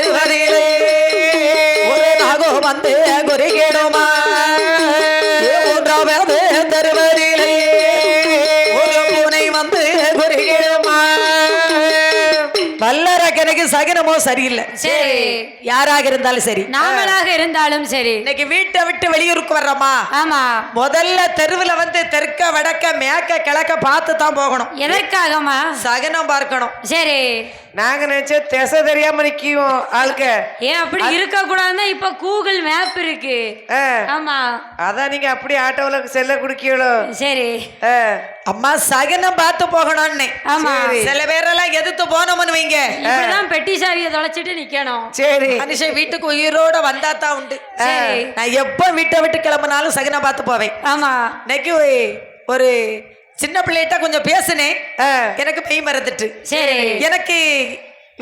தருவதிலே ஒரு நாகோ வந்து குறிக்கிடுமா மூன்றாவது தருவதிலே ஒரு பூனை வந்து குறிக்கிடுமா வல்லரக்கனுக்கு சகனமோ சரியில்லை. சரி, யாராக இருந்தாலும் சரி, நாமளாக இருந்தாலும் சரி, இன்னைக்கு வீட்டை விட்டு வெளியூருக்கு வர்றோமா, ஆமா, முதல்ல தெருவுல வந்து தெற்க வடக்க மேக்க கிழக்க பார்த்து தான் போகணும். எதற்காகமா? சகனம் பார்க்கணும். சரி, நாங்க நினைச்ச திசை தெரியாம நிக்கும் ஆளுக்க. ஏன் அப்படி இருக்க கூடாதுன்னா இப்ப கூகுள் மேப் இருக்கு. ஆமா, அதான் நீங்க அப்படி ஆட்டோல செல்ல குடிக்கீங்களோ. சரி, அம்மா சகனம் பார்த்து போகணும்னு. ஆமா, சில பேரெல்லாம் எதிர்த்து போனோம்னு வைங்க, இப்படிதான் பெட்டி சாவியை தொலைச்சிட்டு நிக்கணும். சரி, மனுஷன் வீட்டுக்கு உயிரோட வந்தா தான் உண்டு. நான் எப்ப வீட்டை விட்டு கிளம்பினாலும் சகனம் பார்த்து போவேன். ஆமா, இன்னைக்கு ஒரு சின்ன பிள்ளைகிட்ட கொஞ்சம் பேசுனேன், எனக்கு மெய் மறந்துட்டு. சரி, எனக்கு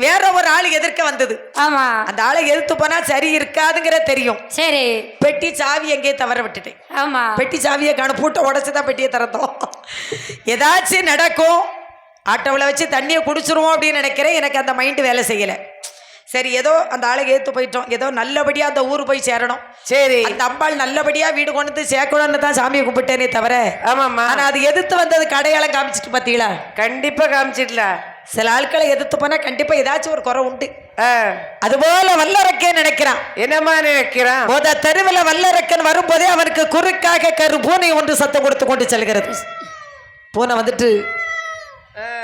வேற ஒரு ஆள் எதிர்க்க வந்தது. ஆமா, அந்த ஆளை எதிர்த்து போனா சரி இருக்காதுங்கிற தெரியும். சரி, பெட்டி சாவி எங்கேயே தவற விட்டுட்டேன். ஆமா, பெட்டி சாவியை காண பூட்டை உடைச்சுதான் பெட்டியை திறந்தோம். ஏதாச்சும் நடக்கும், ஆட்டோவில் வச்சு தண்ணியை குடிச்சிருவோம் அப்படின்னு நினைக்கிறேன். எனக்கு அந்த மைண்டு வேலை செய்யலை. சரி, ஏதோ அந்த ஆளை ஏற்று போயிட்டோம், ஏதோ நல்லபடியா அந்த ஊர் போய் சேரணும். சரி, அந்த அம்பாள் நல்லபடியா வீடு கொண்டு வந்து சேர்க்கணும்னு தான் சாமியை கும்பிட்டேனே தவிர. ஆமாம்மா, ஆனா அது எதிர்த்து வந்தது கடையாளம் காமிச்சிட்டு பாத்தீங்களா? கண்டிப்பா காமிச்சிடல. சில ஆட்களை எதிர்த்து போனா கண்டிப்பா ஏதாச்சும் ஒரு குறை உண்டு. அதுபோல வல்லரக்கே நினைக்கிறான். என்னமா நினைக்கிறான்? தெருவில் வல்லரக்கன் வரும்போதே அவனுக்கு குறுக்காக கரு பூனை ஒன்று சத்தம் கொடுத்து கொண்டு செல்கிறது. பூனை வந்துட்டு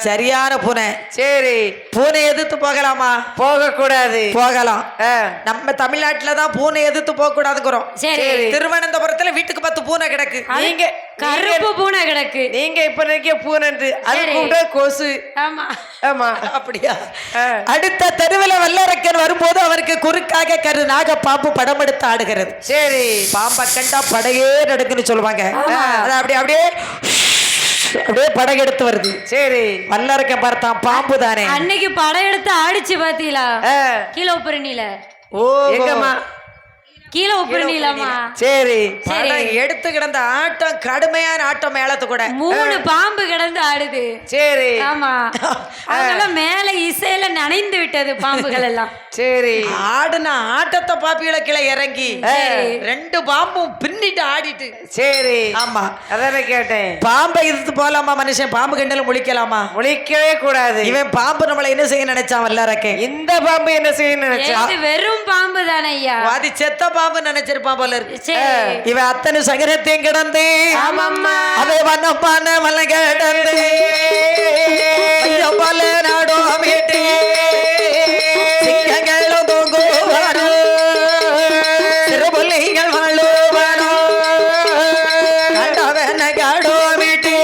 சரியான பூனை. சரி, பூனை எதிர்த்து போகலாமா? போக கூடாது. போகலாம். நம்ம தமிழ்நாட்டுல தான் பூனை எதிர்த்து போக கூடாதுங்கிறோம். சரி, திருவனந்தபுரத்துல வீட்டுக்கு 10 பூனை கிடக்கு. நீங்க கருப்பு பூனை கிடக்கு. நீங்க இப்ப நினைக்க பூனை அது கூட கொசு. ஆமா, ஆமா, அப்படியா? அடுத்த தெருவில் வல்லரக்கன் வரும்போது அவருக்கு குறுக்காக கரு நாக பாம்பு படம் எடுத்து ஆடுகிறது. சரி, பாம்பை கண்டா படையே நடுக்குன்னு சொல்லுவாங்க. அப்படியே அப்படியே அப்படியே படகெடுத்து வருது. சரி, வல்லரக்கன் பார்த்தான், பாம்பு தானே. அன்னைக்கு படையெடுத்து ஆடிச்சு பாத்தீங்களா? கீழே உப்புரணியில. ஓ, எங்கம்மா? கீழே உப்புரணியிலமா. சரி, எடுத்து கிடந்த ஆட்டம், கடுமையான ஆட்டம். மேளத்து கூட 3 பாம்பு கிடந்து ஆடுது. சரி, ஆமா, அதெல்லாம் மேல இசையில நனைந்து விட்டது பாம்புகள் எல்லாம். சரி, ஆடுன ஆட்டத்தை பாப்பிகளை கீழே இறங்கி 2 பாம்பும் பின்னிட்டு ஆடிட்டு. சரி, ஆமா, அதான கேட்டேன். பாம்பை எதிர்த்து போலாமா மனுஷன்? பாம்பு கண்டல முழிக்கலாமா? முழிக்கவே கூடாது. இவன் பாம்பு நம்மளை என்ன செய்ய நினைச்சான்? வல்லரக்கன் இந்த பாம்பு என்ன செய்ய நினைச்சான்? வெறும் பாம்பு தானே ஐயா. அது செத்த பாம்பு நினைச்சிருப்பான் போல இருக்கு. இவன் அத்தனை சகரத்தையும் கிடந்து அதை வனப்பான மலை கிடந்து பல நாடோ வீட்டு சிங்கங்களும் தூங்குவாரோ, சிறுபுள்ளிகள் வாழுவாரோ, கண்டவன காடோ வீட்டு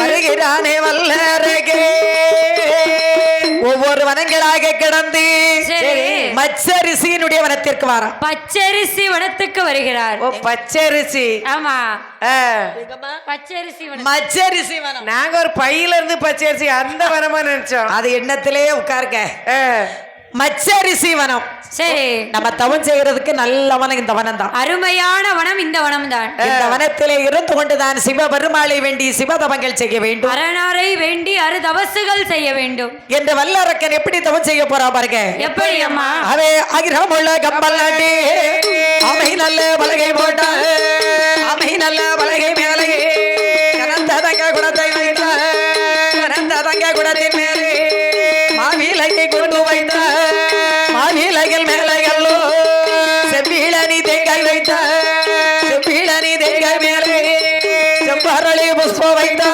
வருகிறானே வல்லரகே. ஒவ்வொரு வனங்களாக கிடந்து மச்சரிசியினுடைய வனத்திற்கு வரான். பச்சரிசி வனத்துக்கு வருகிறார். ஓ, பச்சரிசி. ஆமா, பச்சரிசி வனம். மச்சரிசி வனம். நாங்க ஒரு பையில இருந்து பச்சரிசி அந்த வனமா நினைச்சோம். அது எண்ணத்திலேயே உட்காருங்க. மச்சரிசி வனம். சரி, நம்ம தவம் செய்யறதுக்கு நல்ல வனம் இந்த வனம் தான். அருமையான வனம் இந்த வனம் தான். இந்த வனத்திலே இருந்து கொண்டுதான் சிவபெருமாளை வேண்டி சிவதவங்கள் செய்ய வேண்டும், அரணாரை வேண்டி அருதவசுகள் செய்ய வேண்டும் என்று வல்லரக்கன் எப்படி தவம் செய்ய போறா பாருங்க. எப்படி அம்மா? அவே அகிரமுள்ள கம்பல் நாட்டி அமை நல்ல பலகை போட்ட அமை நல்ல பலகை மேலே கனந்த தங்க குடத்தை வைத்த கனந்த தங்க குடத்தின் மேலே மாவிலையை கொண்டு வைத்த மாவிலைகள் மேலைகளோ செவ்வீழனி தேங்காய் வைத்த செவ்வீழனி தேங்காய் மேலே செம்பரளி புஷ்பம் வைத்த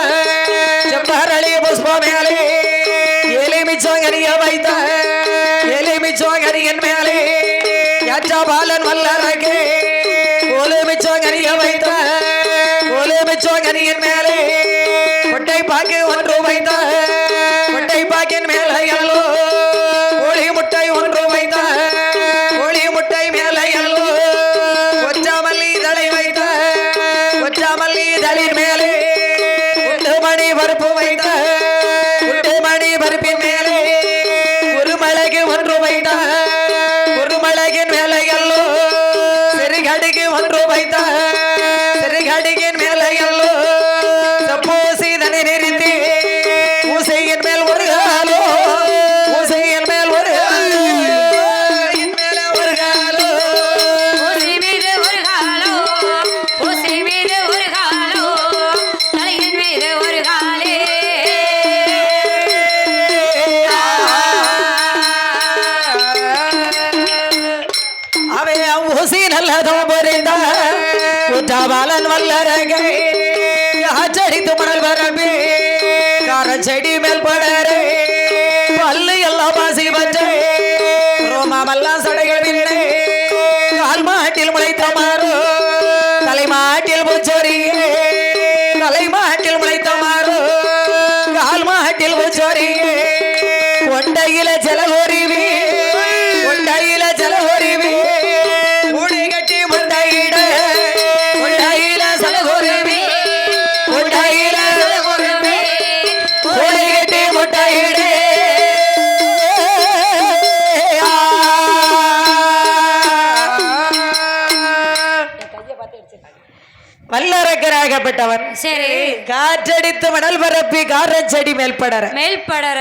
செம்பரளி புஷ்பம் மேலே எலுமிச்சங்கனிய வைத்த எலுமிச்சங்கனியின் மேலே யாற்றாபாலன் வல்லரகே எலுமிச்சங்கனிய வைத்த எலுமிச்சங்கனியின் மேலே கொட்டை பாக்கு ஒன்று வைத்த கொட்டை பாக்கின் மேலைகளோ கோழி முட்டை ஒன்று வைத்த கோழி முட்டை மேலைகளோ கொச்சாமல்லி தலை வைத்த கொச்சாமல்லி தளிர் மேலே குண்டுமணி பருப்பு வைத்த குண்டுமணி பருப்பின் மேலே குருமிளகு ஒன்று வைத்த குருமிளகின் மேலைகளோ சிறுகடுகு ஒன்று வைத்த சிறுகடுகின் மேலைகளோ சப்போசி தனி நிறுத்தி செடி மேல் படரே பல்லு எல்லாம் பாசி பச்சை ரோமாவெல்லாம் சடைகள் விண்ணே கால் மாட்டில் முளைத்த மாறு தலைமாட்டில் பூச்சோரியே தலைமாட்டில் முளைத்த மாறு கால் மாட்டில் பூச்சோரியே கொண்டையில ஜலகோரிவி கொண்டையில ஜலகோரிவி கூடை கட்டி முண்டையிட கொண்டையில ஜலகோரிவி கொண்டையில ஜலகோரிவி கூடை கட்டி முட்டையிட வல்லரக்கராகப்பட்டவன் சரி காற்றடித்து மணல் பரப்பி காரச்செடி மேல் படர மேல்படர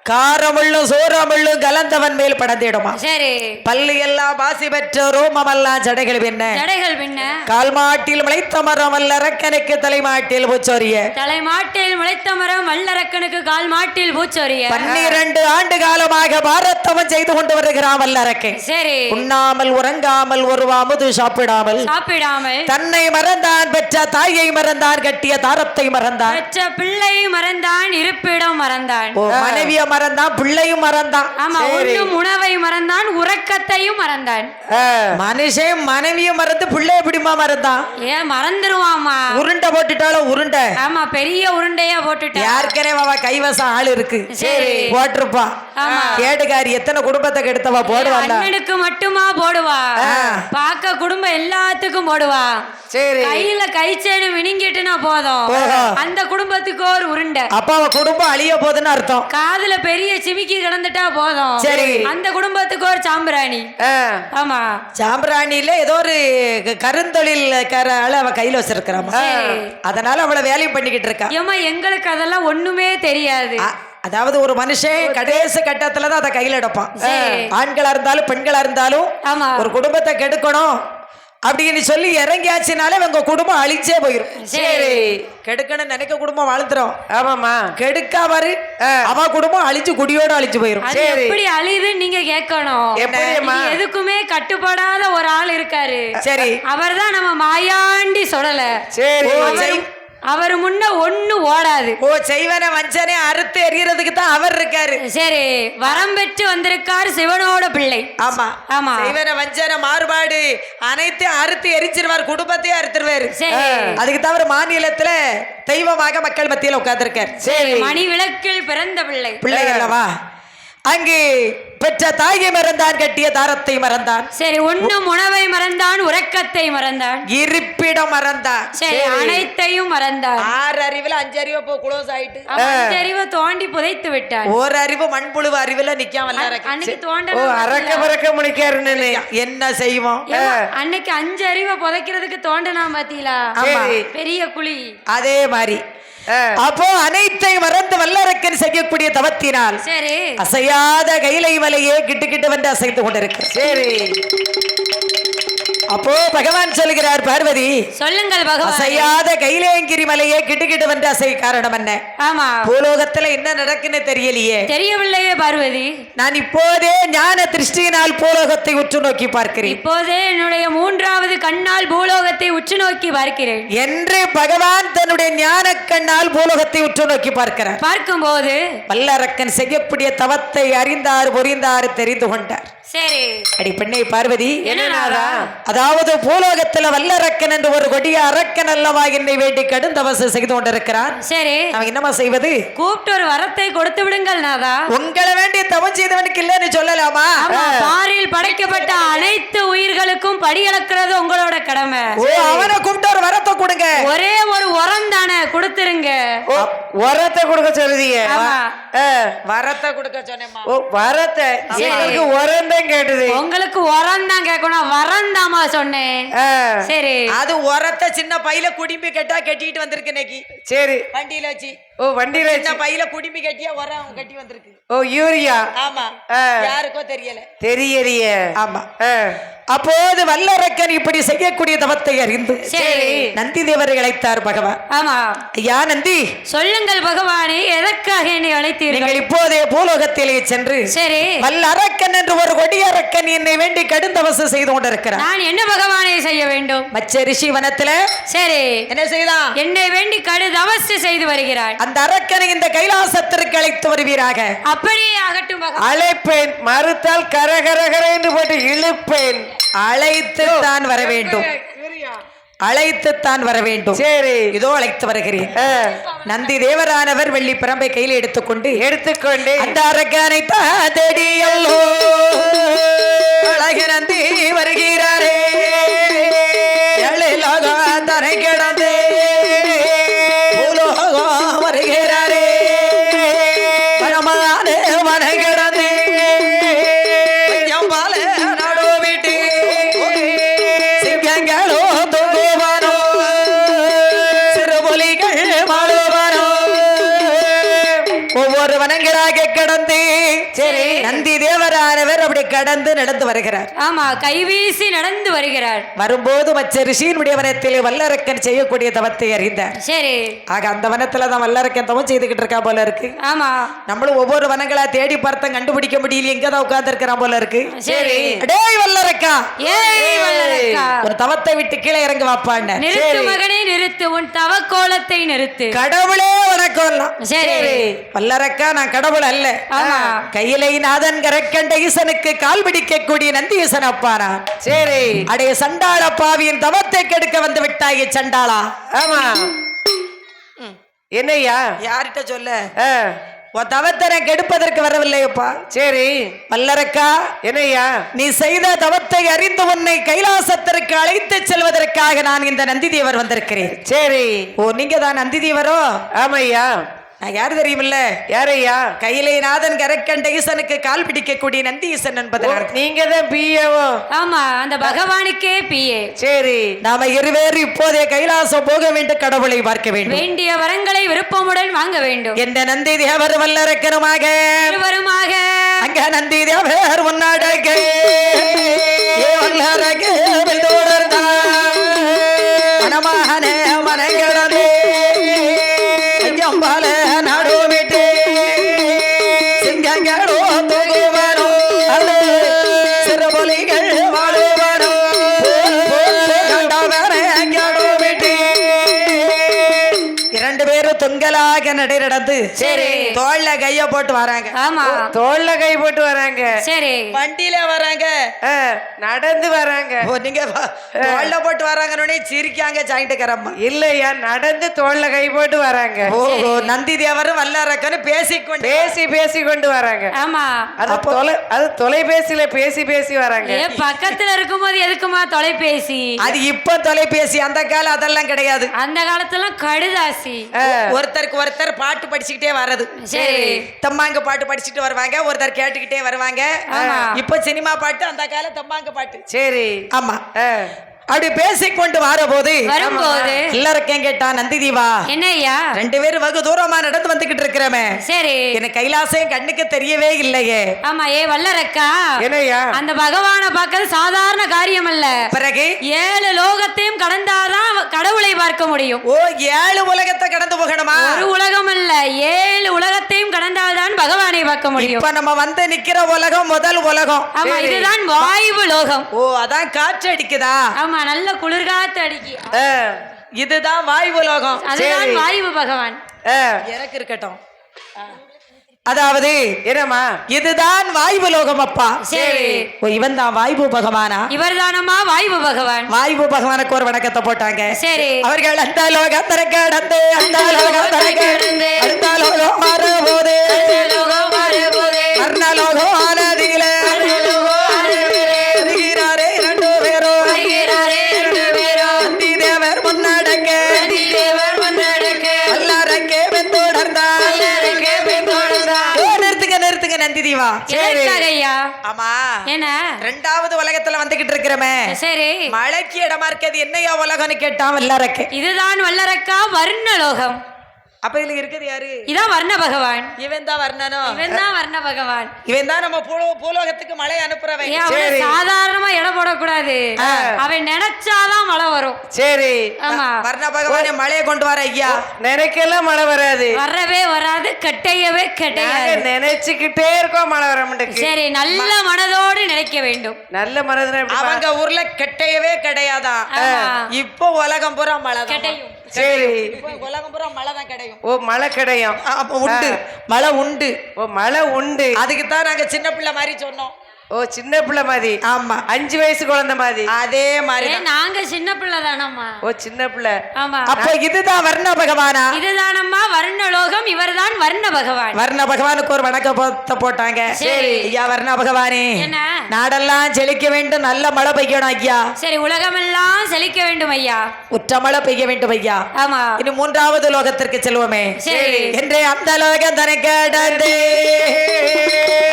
காரமுள்ளும் சோரமுள்ளும் கலந்தவன் மேல் படந்திடுமா சரி பல்லு எல்லாம் பாசி பெற்ற ரோமமெல்லாம் ஜடைகள் பின்ன ஜடைகள் பின்ன கால் மாட்டில் முளைத்த மரம் வல்லரக்கனுக்கு தலைமாட்டில் பூச்சொரிய தலைமாட்டில் முளைத்த மரம் வல்லரக்கனுக்கு கால் மாட்டில் பூச்சொரிய 12 ஆண்டு காலமாக பாரத்தவன் செய்து கொண்டு வருகிறான் வல்லரக்கன் சரி உண்ணாமல் உறங்காமல் ஒரு அமுது சாப்பிடாமல் சாப்பிடாமல் தன்னை மறந்தான் பெற்ற தாயை மறந்தான் கட்டிய தாரத்தை மறந்தான் பெற்ற பிள்ளை மறந்தான் இருப்பிடம் மறந்தான் மனைவிய மறந்தான் பிள்ளையும் மறந்தான் ஆமா ஒண்ணும் உணவை மறந்தான் உறக்கத்தையும் மறந்தான் மனுஷன் மனைவிய மறந்து பிள்ளை எப்படிமா மறந்தான் ஏன் மறந்துருவாமா உருண்டை போட்டுட்டாலும் உருண்டை ஆமா பெரிய உருண்டையா போட்டுட்டான் யாருக்கனே அவ கைவசம் ஆள் இருக்கு சரி. போட்டிருப்பா ஆமா. கேடுகாரி எத்தனை குடும்பத்தை கெடுத்தவா போடுவாங்க அண்ணனுக்கு மட்டுமா போடுவா பாக்க குடும்பம் எல்லாத்துக்கும் போடுவா சரி கையில கைச்சேனு வினிங்கிட்டுனா போதும் அந்த குடும்பத்துக்கு ஒரு உருண்டை அப்ப அவ குடும்பம் அழிய போகுதுன்னு அர்த்தம் காதுல பெரிய சிமிக்கி கிடந்துட்டா போதும் சரி. அந்த குடும்பத்துக்கு ஒரு சாம்பிராணி ஆமா சாம்பிராணியில ஏதோ ஒரு கருந்தொழில் ஆள அவ கையில வச்சிருக்கிறாமா சரி. அதனால அவளை வேலையும் பண்ணிக்கிட்டு இருக்கா ஏமா எங்களுக்கு அதெல்லாம் ஒண்ணுமே தெரியாது அதாவது ஒரு மனுஷன் கடைசி கட்டத்துலதான் அதை கையில எடுப்பான் சரி. ஆண்களா இருந்தாலும் பெண்களா இருந்தாலும் ஆமா ஒரு குடும்பத்தை கெடுக்கணும் அப்படின்னு சொல்லி இறங்கியாச்சுனாலே உங்க குடும்பம் அழிச்சே போயிரும் சரி. கெடுக்கணும் நினைக்க குடும்பம் வாழ்ந்துரும் ஆமாமா கெடுக்காமரு அவ குடும்பம் அழிச்சு குடியோட அழிச்சு போயிரும் அது எப்படி அழியுதுன்னு நீங்க கேட்கணும் எப்படிம்மா? இது எதுக்குமே கட்டுப்படாத ஒரு ஆள் இருக்காரு சரி அவர்தான் நம்ம மாயாண்டி சொல்லல சரி அவர் முன்ன ஒண்ணு ஓடாது செய்வன வஞ்சனை அறுத்து எறிகிறதுக்கு தான் அவர் இருக்காரு சரி வரம் பெற்று வந்திருக்காரு சிவனோட பிள்ளை ஆமா ஆமா செய்வன வஞ்சன மாறுபாடு அனைத்தையும் அறுத்து எரிச்சிருவார் குடும்பத்தையும் அறுத்துருவாரு சரி அதுக்கு தவிர மாநிலத்துல தெய்வமாக மக்கள் மத்தியில உட்கார்ந்திருக்காரு சரி மணி விளக்கில் பிறந்த பிள்ளை பிள்ளை அல்லவா அங்கு பெற்ற தாயை மறந்தான் கட்டிய தாரத்தை மறந்தான் சரி உண்ணும் உணவை மறந்தான் உறக்கத்தை மறந்தான் இருப்பிடம் மறந்தான் சரி அனைத்தையும் மறந்தான் 6 அறிவுல 5 அறிவு போ க்ளோஸ் ஆயிட்டு அறிவை தோண்டி புதைத்து விட்டான் ஒரு அறிவு மண்புழு அறிவுல நிக்காம அன்னைக்கு ஓ தோண்ட அரக்க பறக்க முடிக்காருன்னு என்ன செய்வோம் அன்னைக்கு 5 அறிவை புதைக்கிறதுக்கு தோண்டனா பாத்தீங்களா சரி. பெரிய குழி அதே மாதிரி அப்போ அனைத்தை மறந்து வல்லரக்கன் செய்யக்கூடிய தவத்தினால் சரி அசையாத கைலை மலையே கிட்டு கிட்டு வந்து அசைத்து கொண்டிருக்கு சரி அப்போ பகவான் சொல்கிறார் பார்வதி சொல்லுங்கள் பகவான் அசையாத கைலேங்கிரி மலையே கிட்டு கிட்டு வந்து அசை காரணம் என்ன ஆமா பூலோகத்துல என்ன நடக்குன்னு தெரியலையே தெரியவில்லையே பார்வதி நான் இப்போதே ஞான திருஷ்டியினால் பூலோகத்தை உற்று நோக்கி பார்க்கிறேன் இப்போதே என்னுடைய 3வது கண்ணால் பூலோகத்தை உற்று நோக்கி பார்க்கிறேன் என்று பகவான் தன்னுடைய ஞான கண்ணால் பூலோகத்தை உற்று நோக்கி பார்க்கிறார் பார்க்கும்போது வல்லரக்கன் செய்யக்கூடிய தவத்தை அறிந்தார் புரிந்தார் தெரிந்து கொண்டார் சரி அடி பெண்ணை பார்வதி என்னடா அதாவது பூலோகத்துல வல்லரக்கன் என்று ஒரு கொடிய அரக்கன் அல்லவா என்னை வேண்டி கடும் தவசு செய்து கொண்டிருக்கிறார் சரி அவன் என்னமா செய்வது கூப்பிட்டு ஒரு வரத்தை கொடுத்து விடுங்கள் நாதா உங்களை வேண்டிய தவம் செய்தவனுக்கு இல்லன்னு சொல்லலாமா ஆமா, பாரில் படைக்கப்பட்ட அனைத்து உயிர்களுக்கும் படி அளக்கிறது உங்களோட கடமை ஓ அவனை கூப்பிட்டு ஒரு வரத்தை கொடுங்க ஒரே ஒரு உரம் தானே கொடுத்துருங்க உரத்தை கொடுக்க சொல்லுதீங்க ஆமா. வரத்தை கொடுக்க சொன்னேம்மா ஓ வரத்தை எங்களுக்கு உரம் தான் கேட்டது உங்களுக்கு உரம் தான் கேட்கணும் வரம் தாமா சொன்னேன் சரி அது உரத்தை சின்ன பையில குடிம்பி கட்டா கட்டிட்டு வந்திருக்கு இன்னைக்கு சரி வண்டியில வச்சு ஓ வண்டியில சின்ன பையில குடிம்பி கட்டியா உரம் கட்டி வந்திருக்கு ஓ யூரியா ஆமா யாருக்கோ தெரியல தெரியலையே ஆமா அப்போது வல்லரக்கன் இப்படி செய்யக்கூடிய தவத்தை அறிந்து சரி நந்தி தேவரை அழைத்தார் பகவான் ஆமா ஐயா நந்தி சொல்லுங்கள் பகவானே எதற்காக என்னை அழைத்தீர்கள் நீங்கள் இப்போதே பூலோகத்திலே சென்று சரி வல்லரக்கன் என்று ஒரு கொடியரக்கன் என்னை வேண்டி கடுந்தவசம் செய்து கொண்டிருக்கிறார். நான் என்ன பகவானை செய்ய வேண்டும்? மச்ச ரிஷி வனத்துல சரி என்ன செய்யலாம்? என்னை வேண்டி கடுதவசு செய்து வருகிறாள். அந்த அரக்கனை இந்த கைலாசத்திற்கு அழைத்து வருவீராக. அப்படியே ஆகட்டும் பகவான். அழைப்பேன், மறுத்தால் கரகரகர என்று போட்டு இழுப்பேன். அழைத்து தான் வர வேண்டும், அழைத்துத்தான் வர வேண்டும். சரி, இதோ அழைத்து வருகிறேன். நந்தி தேவரானவர் வெள்ளி பிரம்பை கையில் எடுத்துக்கொண்டு அந்த அரக்கனை தேடியல்லோ அழக நந்தி வருகிறாரே. தரை கிடந்து பூலோகம் வருகிறாரே. பரமான மனை கிடந்து நாடோ வீட்டு சிங்கங்களோ தொங்குவானோ சிறுபுலிகள் மாடுவானோ ஒவ்வொரு வனங்களாக கடந்து சரி நந்தி தேவரானவர் அப்படி கடந்து நடந்து வருகிறார். ஆமா, கைவீசி நடந்து வருகிறார். வரும்போது மச்ச ரிஷியினுடைய வனத்திலே வல்லரக்கன் செய்யக்கூடிய தவத்தை அறிந்தார். சரி ஆக அந்த வனத்துல தான் வல்லரக்கன் தவம் செய்துகிட்டு இருக்கா போல இருக்கு. ஆமா, நம்மளும் ஒவ்வொரு வனங்களா தேடி பார்த்தோம், கண்டுபிடிக்க முடியல, எங்கதான் உட்கார்ந்து இருக்கிறான் போல இருக்கு. சரி டேய் வல்லரக்கா, ஏய் வல்லரக்கா, ஒரு தவத்தை விட்டு கீழே இறங்க வாப்பான்னு. நிறுத்து மகனே நிறுத்து, உன் தவக்கோலத்தை நிறுத்து. கடவுளே வணக்கம். சரி வல்லரக்கா, நான் கடவுள் அல்ல. ஆமா, கையிலை நாதன் கரக்கண்ட ஈசனுக்கு கால் பிடிக்கக்கூடிய நந்தி ஈசன் அப்பானா. சரி, அடைய சண்டாள பாவியின் தவத்தை கெடுக்க வந்து விட்டாயே சண்டாளா. ஆமா, என்னையா யார்கிட்ட சொல்ல? உன் தவத்தை கெடுப்பதற்கு வரவில்லையப்பா. சரி, வல்லரக்கா, என்னையா நீ செய்த தவத்தை அறிந்து உன்னை கைலாசத்திற்கு அழைத்து செல்வதற்காக நான் இந்த நந்தி தேவர் வந்திருக்கிறேன். சரி, ஓ, நீங்க தான் நந்தி தேவரோ? ஆமையா. நான் யாரு தெரியுமில்ல? யாரையா? கையிலே நாதன் கரக்கண்ட ஈசனுக்கு கால் பிடிக்கக்கூடிய நந்தி ஈசன் என்பதனால் நீங்க தான் பிஏவோ? ஆமா, அந்த பகவானுக்கே பிஏ. சரி, நாம இருவேறு இப்போதே கைலாசம் போக வேண்டும், கடவுளை பார்க்க வேண்டும், வேண்டிய வரங்களை விருப்பமுடன் வாங்க வேண்டும். எந்த நந்தி தேவர் வல்லரக்கனுமாக இருவருமாக அங்க நந்தி தேவர் முன்னாடக மனமான மனங்களே ஐயம்பால நாடோ விட்டு சிங்கங்களோ தொகுவனோ சிறுபொலிகள் வாழுவனோ விட்டு இரண்டு பேரும் தொங்கலாக நடை நடந்து சரி தோல்ல கைய போட்டு வராங்க. ஆமா, தோல்ல கை போட்டு வராங்க. சரி வண்டியில வராங்க, நடந்து வராங்க. ஓ, நீங்க தோல்ல போட்டு வராங்கன்னு சிரிக்காங்க ஜாயிண்ட்டுக்காரம்மா. இல்லையா, நடந்து தோல்ல கை போட்டு வராங்க. ஓ, நந்தி தேவரும் வல்லரக்கன்னு பேசி கொண்டு வராங்க. ஆமா, அது தொலைபேசியில பேசி வராங்க. ஏ பக்கத்துல இருக்கும்போது எதுக்குமா தொலைபேசி? அது இப்ப தொலைபேசி, அந்த காலம் அதெல்லாம் கிடையாது. அந்த காலத்துல கடுதாசி. ஒருத்தருக்கு ஒருத்தர் பாட்டு படிச்சுக்கிட்டே வர்றது. சரி, தம்மாங்க பாட்டு படிச்சுட்டு வருவாங்க, ஒருத்தர் கேட்டுக்கிட்டே வருவாங்க. இப்ப சினிமா பாட்டு, அந்த கால தம்மாங்க பாட்டு. சரி, ஆமா, அப்படி பேசிக்கொண்டு வரும்போது எல்லாருக்கும் கேட்டா நந்தி தீவா என்னையா ரெண்டு பேரும் வெகு தூரமா நடந்து வந்துகிட்டு இருக்கிறமே. சரி, எனக்கு கைலாசம் கண்ணுக்கு தெரியவே இல்லையே. ஆமா, ஏ வல்லரக்கா, என்னையா அந்த பகவானை பார்க்கறது சாதாரண காரியம் அல்ல. பிறகு 7 லோகத்தையும் கடந்தாதான் கடவுளை பார்க்க முடியும். ஓ, 7 உலகத்தை கடந்து போகணுமா? ஒரு உலகம் அல்ல, 7 உலகத்தையும் கடந்தால்தான் பகவானை பார்க்க முடியும். இப்ப நம்ம வந்து நிக்கிற உலகம் முதல் உலகம். ஆமா, இதுதான் வாயு லோகம். ஓ, அதான் காற்று அடிக்குதா? ஆமா, நல்ல குளிர்காத்து அடிக்கி. இதுதான் வாயு லோகம். அதுதான் வாயு பகவான். எனக்கு இருக்கட்டும். அதாவது என்னமா, இதுதான் வாயு லோகம் அப்பா. சரி, ஓ, இவன் தான் வாயு பகவானா? இவர் தானம்மா வாயு பகவான். வாயு பகவானுக்கு ஒரு வணக்கத்தை போட்டாங்க. சரி, அவர்கள் அந்த லோகத்திற்கு கடந்து அந்த லோகத்திற்கு அடுத்த லோகம் மாறும்போது அர்ணலோகம் ஆனதிலே வருகிறாரே இரண்டு பேரும். நந்தி தேவர் முன்னடங்க எல்லாருக்கே பின்தொடர்ந்தார். நிறுத்துங்க நந்தி தீவா. ஆமா, என்ன 2வது உலகத்துல வந்துகிட்டு இருக்கிறமே. சரி, மழைக்கு இடமா இருக்கிறது என்னையா உலகம்னு கேட்டான் வல்லரக்க. இதுதான் வல்லரக்கா வர்ணலோகம். அப்ப இதுல இருக்குது யாரு? இதான் வர்ண பகவான். இவன் தான் வர்ணனோ? இவன் தான் வர்ண பகவான். இவன் தான் நம்ம பூலோகத்துக்கு மழை அனுப்புறவன். ஏன் அவனை சாதாரணமா இடம் போடக்கூடாது. அவன் நினைச்சாதான் மழை வரும். சரி. ஆமா. வர்ண பகவானே மழையை கொண்டு வர ஐயா. நினைக்கலாம் மழை வராது. வரவே வராது, கட்டையவே கட்டையாது. நினைச்சுக்கிட்டே இருக்கோம் மழை வர மாட்டேங்குது. சரி, நல்ல மனதோடு நினைக்க வேண்டும். நல்ல மனதுனா அவங்க ஊர்ல கெட்டையவே கிடையாதான். இப்போ உலகம் பூரா மழை தான். கட்டையும். சரி. இப்போ உலகம் பூரா மழை தான் கிடைக்கும். ஓ மழை கிடையும். அப்ப உண்டு, மழை உண்டு. ஓ மழை உண்டு. அதுக்கு தான் நாங்க சின்ன பிள்ளை மாதிரி சொன்னோம். ஓ சின்ன பிள்ளை மாதிரி. ஆமா, 5 வயசு குழந்தை மாதிரி. அதே மாதிரி நாங்க சின்ன பிள்ளை தானம்மா. ஓ சின்ன பிள்ளை. ஆமா. அப்ப இதுதான் வர்ண பகவானா? இதுதானம்மா வர்ணலோகம். இவர்தான் வர்ண பகவான். வர்ண பகவானுக்கு ஒரு வணக்க போட்டாங்க. சரி. ஐயா வர்ண பகவானே, என்ன? நாடெல்லாம் செழிக்க வேண்டும், நல்ல மழை பெய்யணும் ஐயா. சரி, உலகமெல்லாம் செழிக்க வேண்டும் ஐயா. உற்ற மழை பெய்ய வேண்டும் ஐயா. ஆமா. இனி 3வது லோகத்திற்கு செல்வோமே. சரி. என்று அந்த லோகம் தனக்கு கடந்து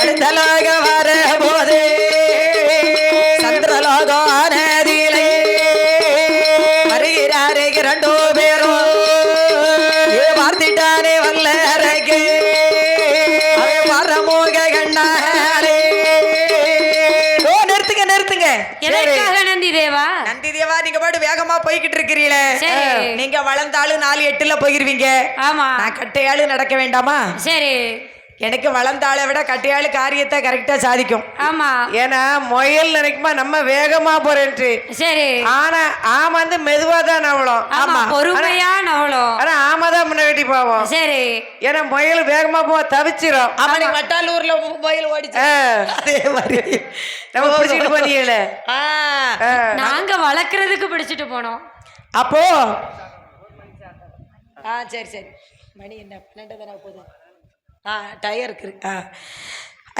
அடுத்த லோகம் வர போது சந்திரலோகம் நதியிலே வருகிறாரு 2 பேரும். பார்த்திட்டானே வல்லரக்கு அவன் வரமோக கண்ணாலே. ஓ நிறுத்துங்க நிறுத்துங்க. எதற்காக நந்தி தேவா? நந்தி தேவா, நீங்க பாட்டு வேகமா போய்கிட்டு இருக்கிறீங்களே. சரி. நீங்க வளர்ந்தாலும் 4-8ல போயிருவீங்க. ஆமா. நான் கட்டையாளு நடக்க வேண்டாமா? சரி. எனக்கு வளர்ந்தாளை விட கட்டையாளு காரியத்தை கரெக்டா சாதிக்கும். ஆமா. ஏன்னா முயல் நினைக்குமா நம்ம வேகமா போறேன்ட்டு. சரி. ஆனா ஆமா வந்து மெதுவா தான் நவளும். ஆமா, பொறுமையா நவளும். ஆனா ஆமா தான் முன்னாடி போவோம். சரி. ஏன்னா முயல் வேகமா போக தவிச்சிரும். அவனுக்கு வட்டாலூர்ல முயல் ஓடிச்சு. அதே மாதிரி நம்ம பிடிச்சிட்டு போனீங்களே. நாங்க வளர்க்கறதுக்கு பிடிச்சிட்டு போனோம். அப்போ சரி சரி, மணி என்ன 12 தானே போகுது. டயர் இருக்கு.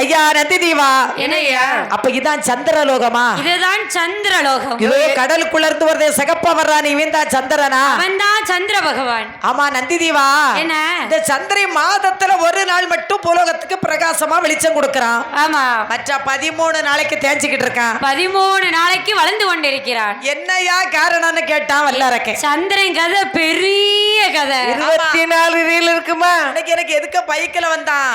ஐயா நந்தி தீவா, என்னய்யா? அப்ப இதான் சந்திரலோகமா? இதுதான் சந்திரலோகம். இதோ கடலுக்குள்ள இருந்து வருதே சிகப்பா வர்றான், இவன் தான் சந்திரனா? அவன் தான் சந்திர பகவான். ஆமா நந்தி தீவா, என்ன? இந்த சந்திரை மாதத்துல ஒரு நாள் மட்டும் பூலோகத்துக்கு பிரகாசமா வெளிச்சம் கொடுக்கறான். ஆமா. மற்ற 13 நாளைக்கு தேஞ்சிக்கிட்டு இருக்கான். 13 நாளைக்கு வளர்ந்து கொண்டிருக்கிறான். என்னையா காரணம்னு கேட்டான் வல்லரக்கே. சந்திரன் கதை பெரிய கதை. 24 ரீல் இருக்குமா? அன்னைக்கு எனக்கு எதுக்க பைக்கில வந்தான்.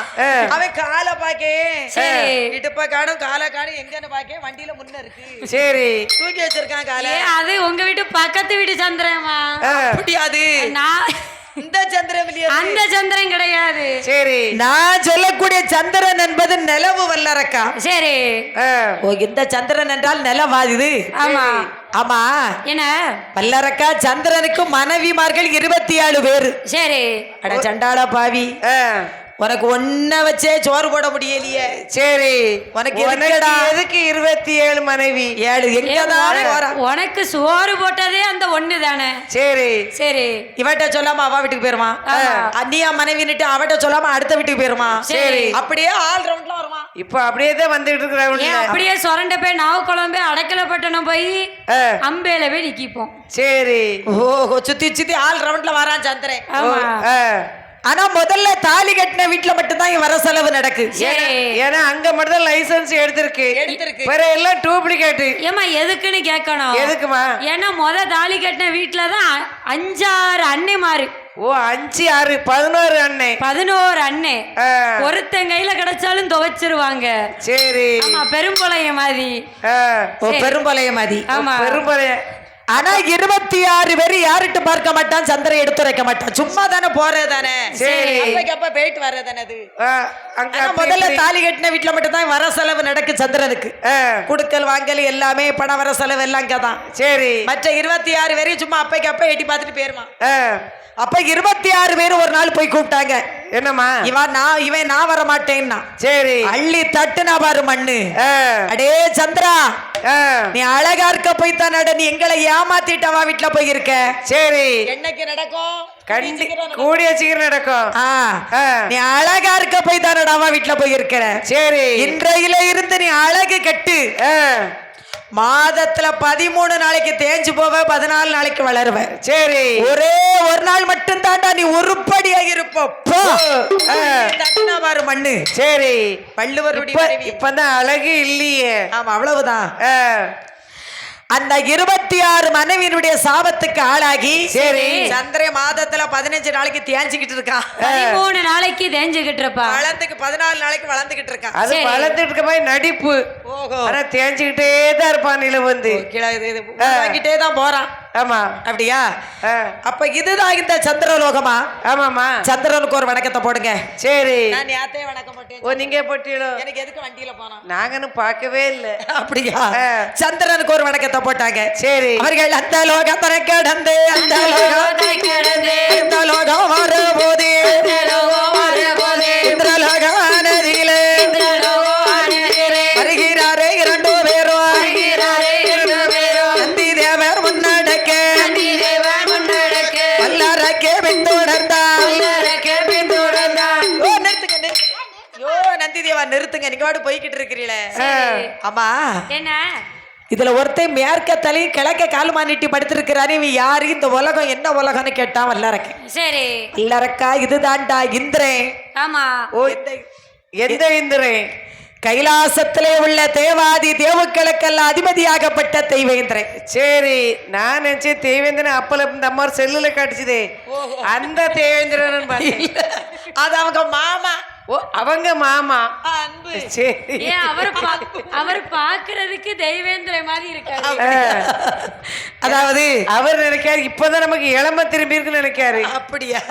அவன் காலை பாக்கே, சரி. இடுப்ப காணும் காலை காணும், எங்கன்னு பாக்கே வண்டியில முன்ன இருக்கு. சரி. தூக்கி வச்சிருக்கான் காலை. அது உங்க வீட்டு பக்கத்து வீட்டு சந்திரமா? முடியாது, நான் இந்த சந்திரன் இல்லையா? அந்த சந்திரன் கிடையாது. சரி. நான் சொல்லக்கூடிய சந்திரன் என்பது நிலவு வல்லரக்கா. சரி. ஓ இந்த சந்திரன் என்றால் நிலவா இது? ஆமா. ஆமா. என்ன வல்லரக்கா, சந்திரனுக்கு மனைவிமார்கள் 27 பேரு. சரி. அட சண்டாளா பாவி, உனக்கு ஒன்ன வச்சே சோறு போட முடியலையே. சரி. உனக்கு எதுக்கு 27 மனைவி? 7 எங்கதான்? உனக்கு சோறு போட்டதே அந்த ஒண்ணு தானே. சரி. சரி. இவட்ட சொல்லாம அவ வீட்டுக்கு போயிருமா? அண்ணியா மனைவின்னுட்டு அவட்ட சொல்லாம அடுத்த வீட்டுக்கு போயிருமா? சரி. அப்படியே ஆல் ரவுண்ட்ல வருமா? இப்ப அப்படியே தான் வந்துட்டு இருக்கிற. அப்படியே சொரண்ட போய் நாவக்குழம்பு அடக்கலப்பட்டணும் போய் அம்பேல போய் நிக்கிப்போம். சரி. ஓ சுத்தி சுத்தி ஆல் ரவுண்ட்ல வரான் சந்திரன். ஆமா. ஆனா முதல்ல தாலி கட்டின வீட்டுல மட்டும்தான் இங்க வர செலவு நடக்கு. ஏன்னா அங்க மட்டும் லைசன்ஸ் எடுத்திருக்கு. வேற எல்லாம் டூப்ளிகேட். ஏமா எதுக்குன்னு கேட்கணும். எதுக்குமா? ஏன்னா தாலி கட்டின வீட்டுலதான் 5-6 அன்னைமாரு. ஓ 5 6 11 அண்ணே. 11 அண்ணே. ஒருத்தன் கையில கிடைச்சாலும் துவைச்சிருவாங்க. சரி. ஆமா, பெரும்பளைய மாதிரி. பெரும்பளைய மாதிரி. ஆமா, பெரும்பளைய. ஆனா 26 பேர் யாருட்டு பார்க்க மாட்டான், சந்திரன் எடுத்துரைக்க மாட்டான், சும்மா தானே போறதானே. சரி. அப்ப போயிட்டு வர்றதானே அது. அங்க முதல்ல தாலி கட்டின வீட்டுல மட்டும் தான் வர செலவு நடக்கு சந்திரனுக்கு. குடுக்கல் வாங்கல் எல்லாமே பண வர செலவு எல்லாம் இங்கதான். சரி. மற்ற 26 பேரையும் சும்மா அப்பைக்கு அப்ப எட்டி பார்த்துட்டு போயிருமா. அப்ப 26 பேர் ஒரு நாள் போய் கூப்பிட்டாங்க. என்னம்மா? இவன் நான் வர மாட்டேன்னா. சரி. அள்ளி தட்டுனா பாரு மண்ணு. அடே சந்திரா, நீ அழகா இருக்க போய் தான் நீ எங்களை ஏமாத்திட்டவா வீட்டுல போயிருக்க. சரி. என்னைக்கு நடக்கும்? கூடிய சீக்கிரம் நடக்கும். நீ அழகா இருக்க போய் தானடாவா வீட்டுல போயிருக்கிற. சரி. இன்றையில இருந்து நீ அழகு கட்டு. மாதத்துல 13 நாளைக்கு தேஞ்சு போவ, 14 நாளைக்கு வளருவ. சரி. ஒரே ஒரு நாள் மட்டும் தாண்டா நீ உருப்படியா இருப்ப. மண்ணு. சரி. வள்ளுவருடைய இப்பதான் அழகு இல்லையே. ஆமா, அவ்வளவுதான். அந்த 26 மனைவியினுடைய சாபத்துக்கு ஆளாகி சரி. சந்திர மாதத்துல 15 நாளைக்கு தேஞ்சிக்கிட்டு இருக்கான். 13 நாளைக்கு தேஞ்சுக்கிட்டு இருப்பா. வளர்ந்துக்கு 14 நாளைக்கு வளர்ந்துகிட்டு இருக்கான். அது வளர்ந்துட்டு இருக்க மாதிரி நடிப்பு. ஓஹோ. ஆனா தேஞ்சுக்கிட்டே தான் இருப்பான் நில வந்து. கீழே வாங்கிட்டே தான் போறான். ஆமா. அப்படியா? அப்ப இதுதான் இந்த சந்திரலோகமா? ஆமாமா. சந்திரனுக்கு ஒரு வணக்கத்தை போடுங்க. சரி. நான் யாத்தே வணக்கம் போட்டேன். ஓ, நீங்க போட்டீங்களோ? எனக்கு எதுக்கு வண்டியில போனா? நாங்கன்னு பார்க்கவே இல்ல. அப்படியா? சந்திரனுக்கு ஒரு வணக்கத்தை போட்டாங்க. சரி. அவர்கள் அந்த லோகத்தை கடந்து அந்த லோகத்தை கடந்து இந்த லோகம் வரும்போது இந்திரலோகானதிலே வருகிறாரே 2 பேரும். நந்தி தேவர் முன்னடக்க வல்லரக்கே பின்தொடர்ந்தார். ஓ, நிறுத்துங்க நிறுத்துங்க. ஐயோ நந்தி தேவா நிறுத்துங்க. நீங்க பாட்டு போய்கிட்டு இருக்கிறீங்களே. ஆமா, என்ன இதுல ஒருத்தன் மேற்க தலை கிழக்க காலுமா நீட்டி படுத்திருக்கிறாரு. இவன் யாரு? இந்த உலகம் என்ன உலகம்னு கேட்டான் வல்லரக்க. சரி. வல்லரக்கா இதுதான்டா இந்திரன். ஆமா. ஓ, எந்த இந்திரன்? கைலாசத்திலே உள்ள தேவாதி தேவுக்களுக்கெல்லாம் அதிபதியாகப்பட்ட தெய்வேந்திரன். சரி. நான் நினைச்சேன் தேவேந்திரன் அப்பல இந்த அம்மா செல்லுல காட்டுச்சுதே அந்த தேவேந்திரன். அது அவங்க மாமா. ஓ, அவங்க மாமா. அன்பு. சரி. ஏன் அவர் பாக்குறதுக்கு தெய்வேந்திர மாதிரி இருக்காரு. அதாவது அவர் நினைக்காரு இப்பதான் நமக்கு இளம திரும்பி இருக்குன்னு நினைக்காரு. அப்படியா?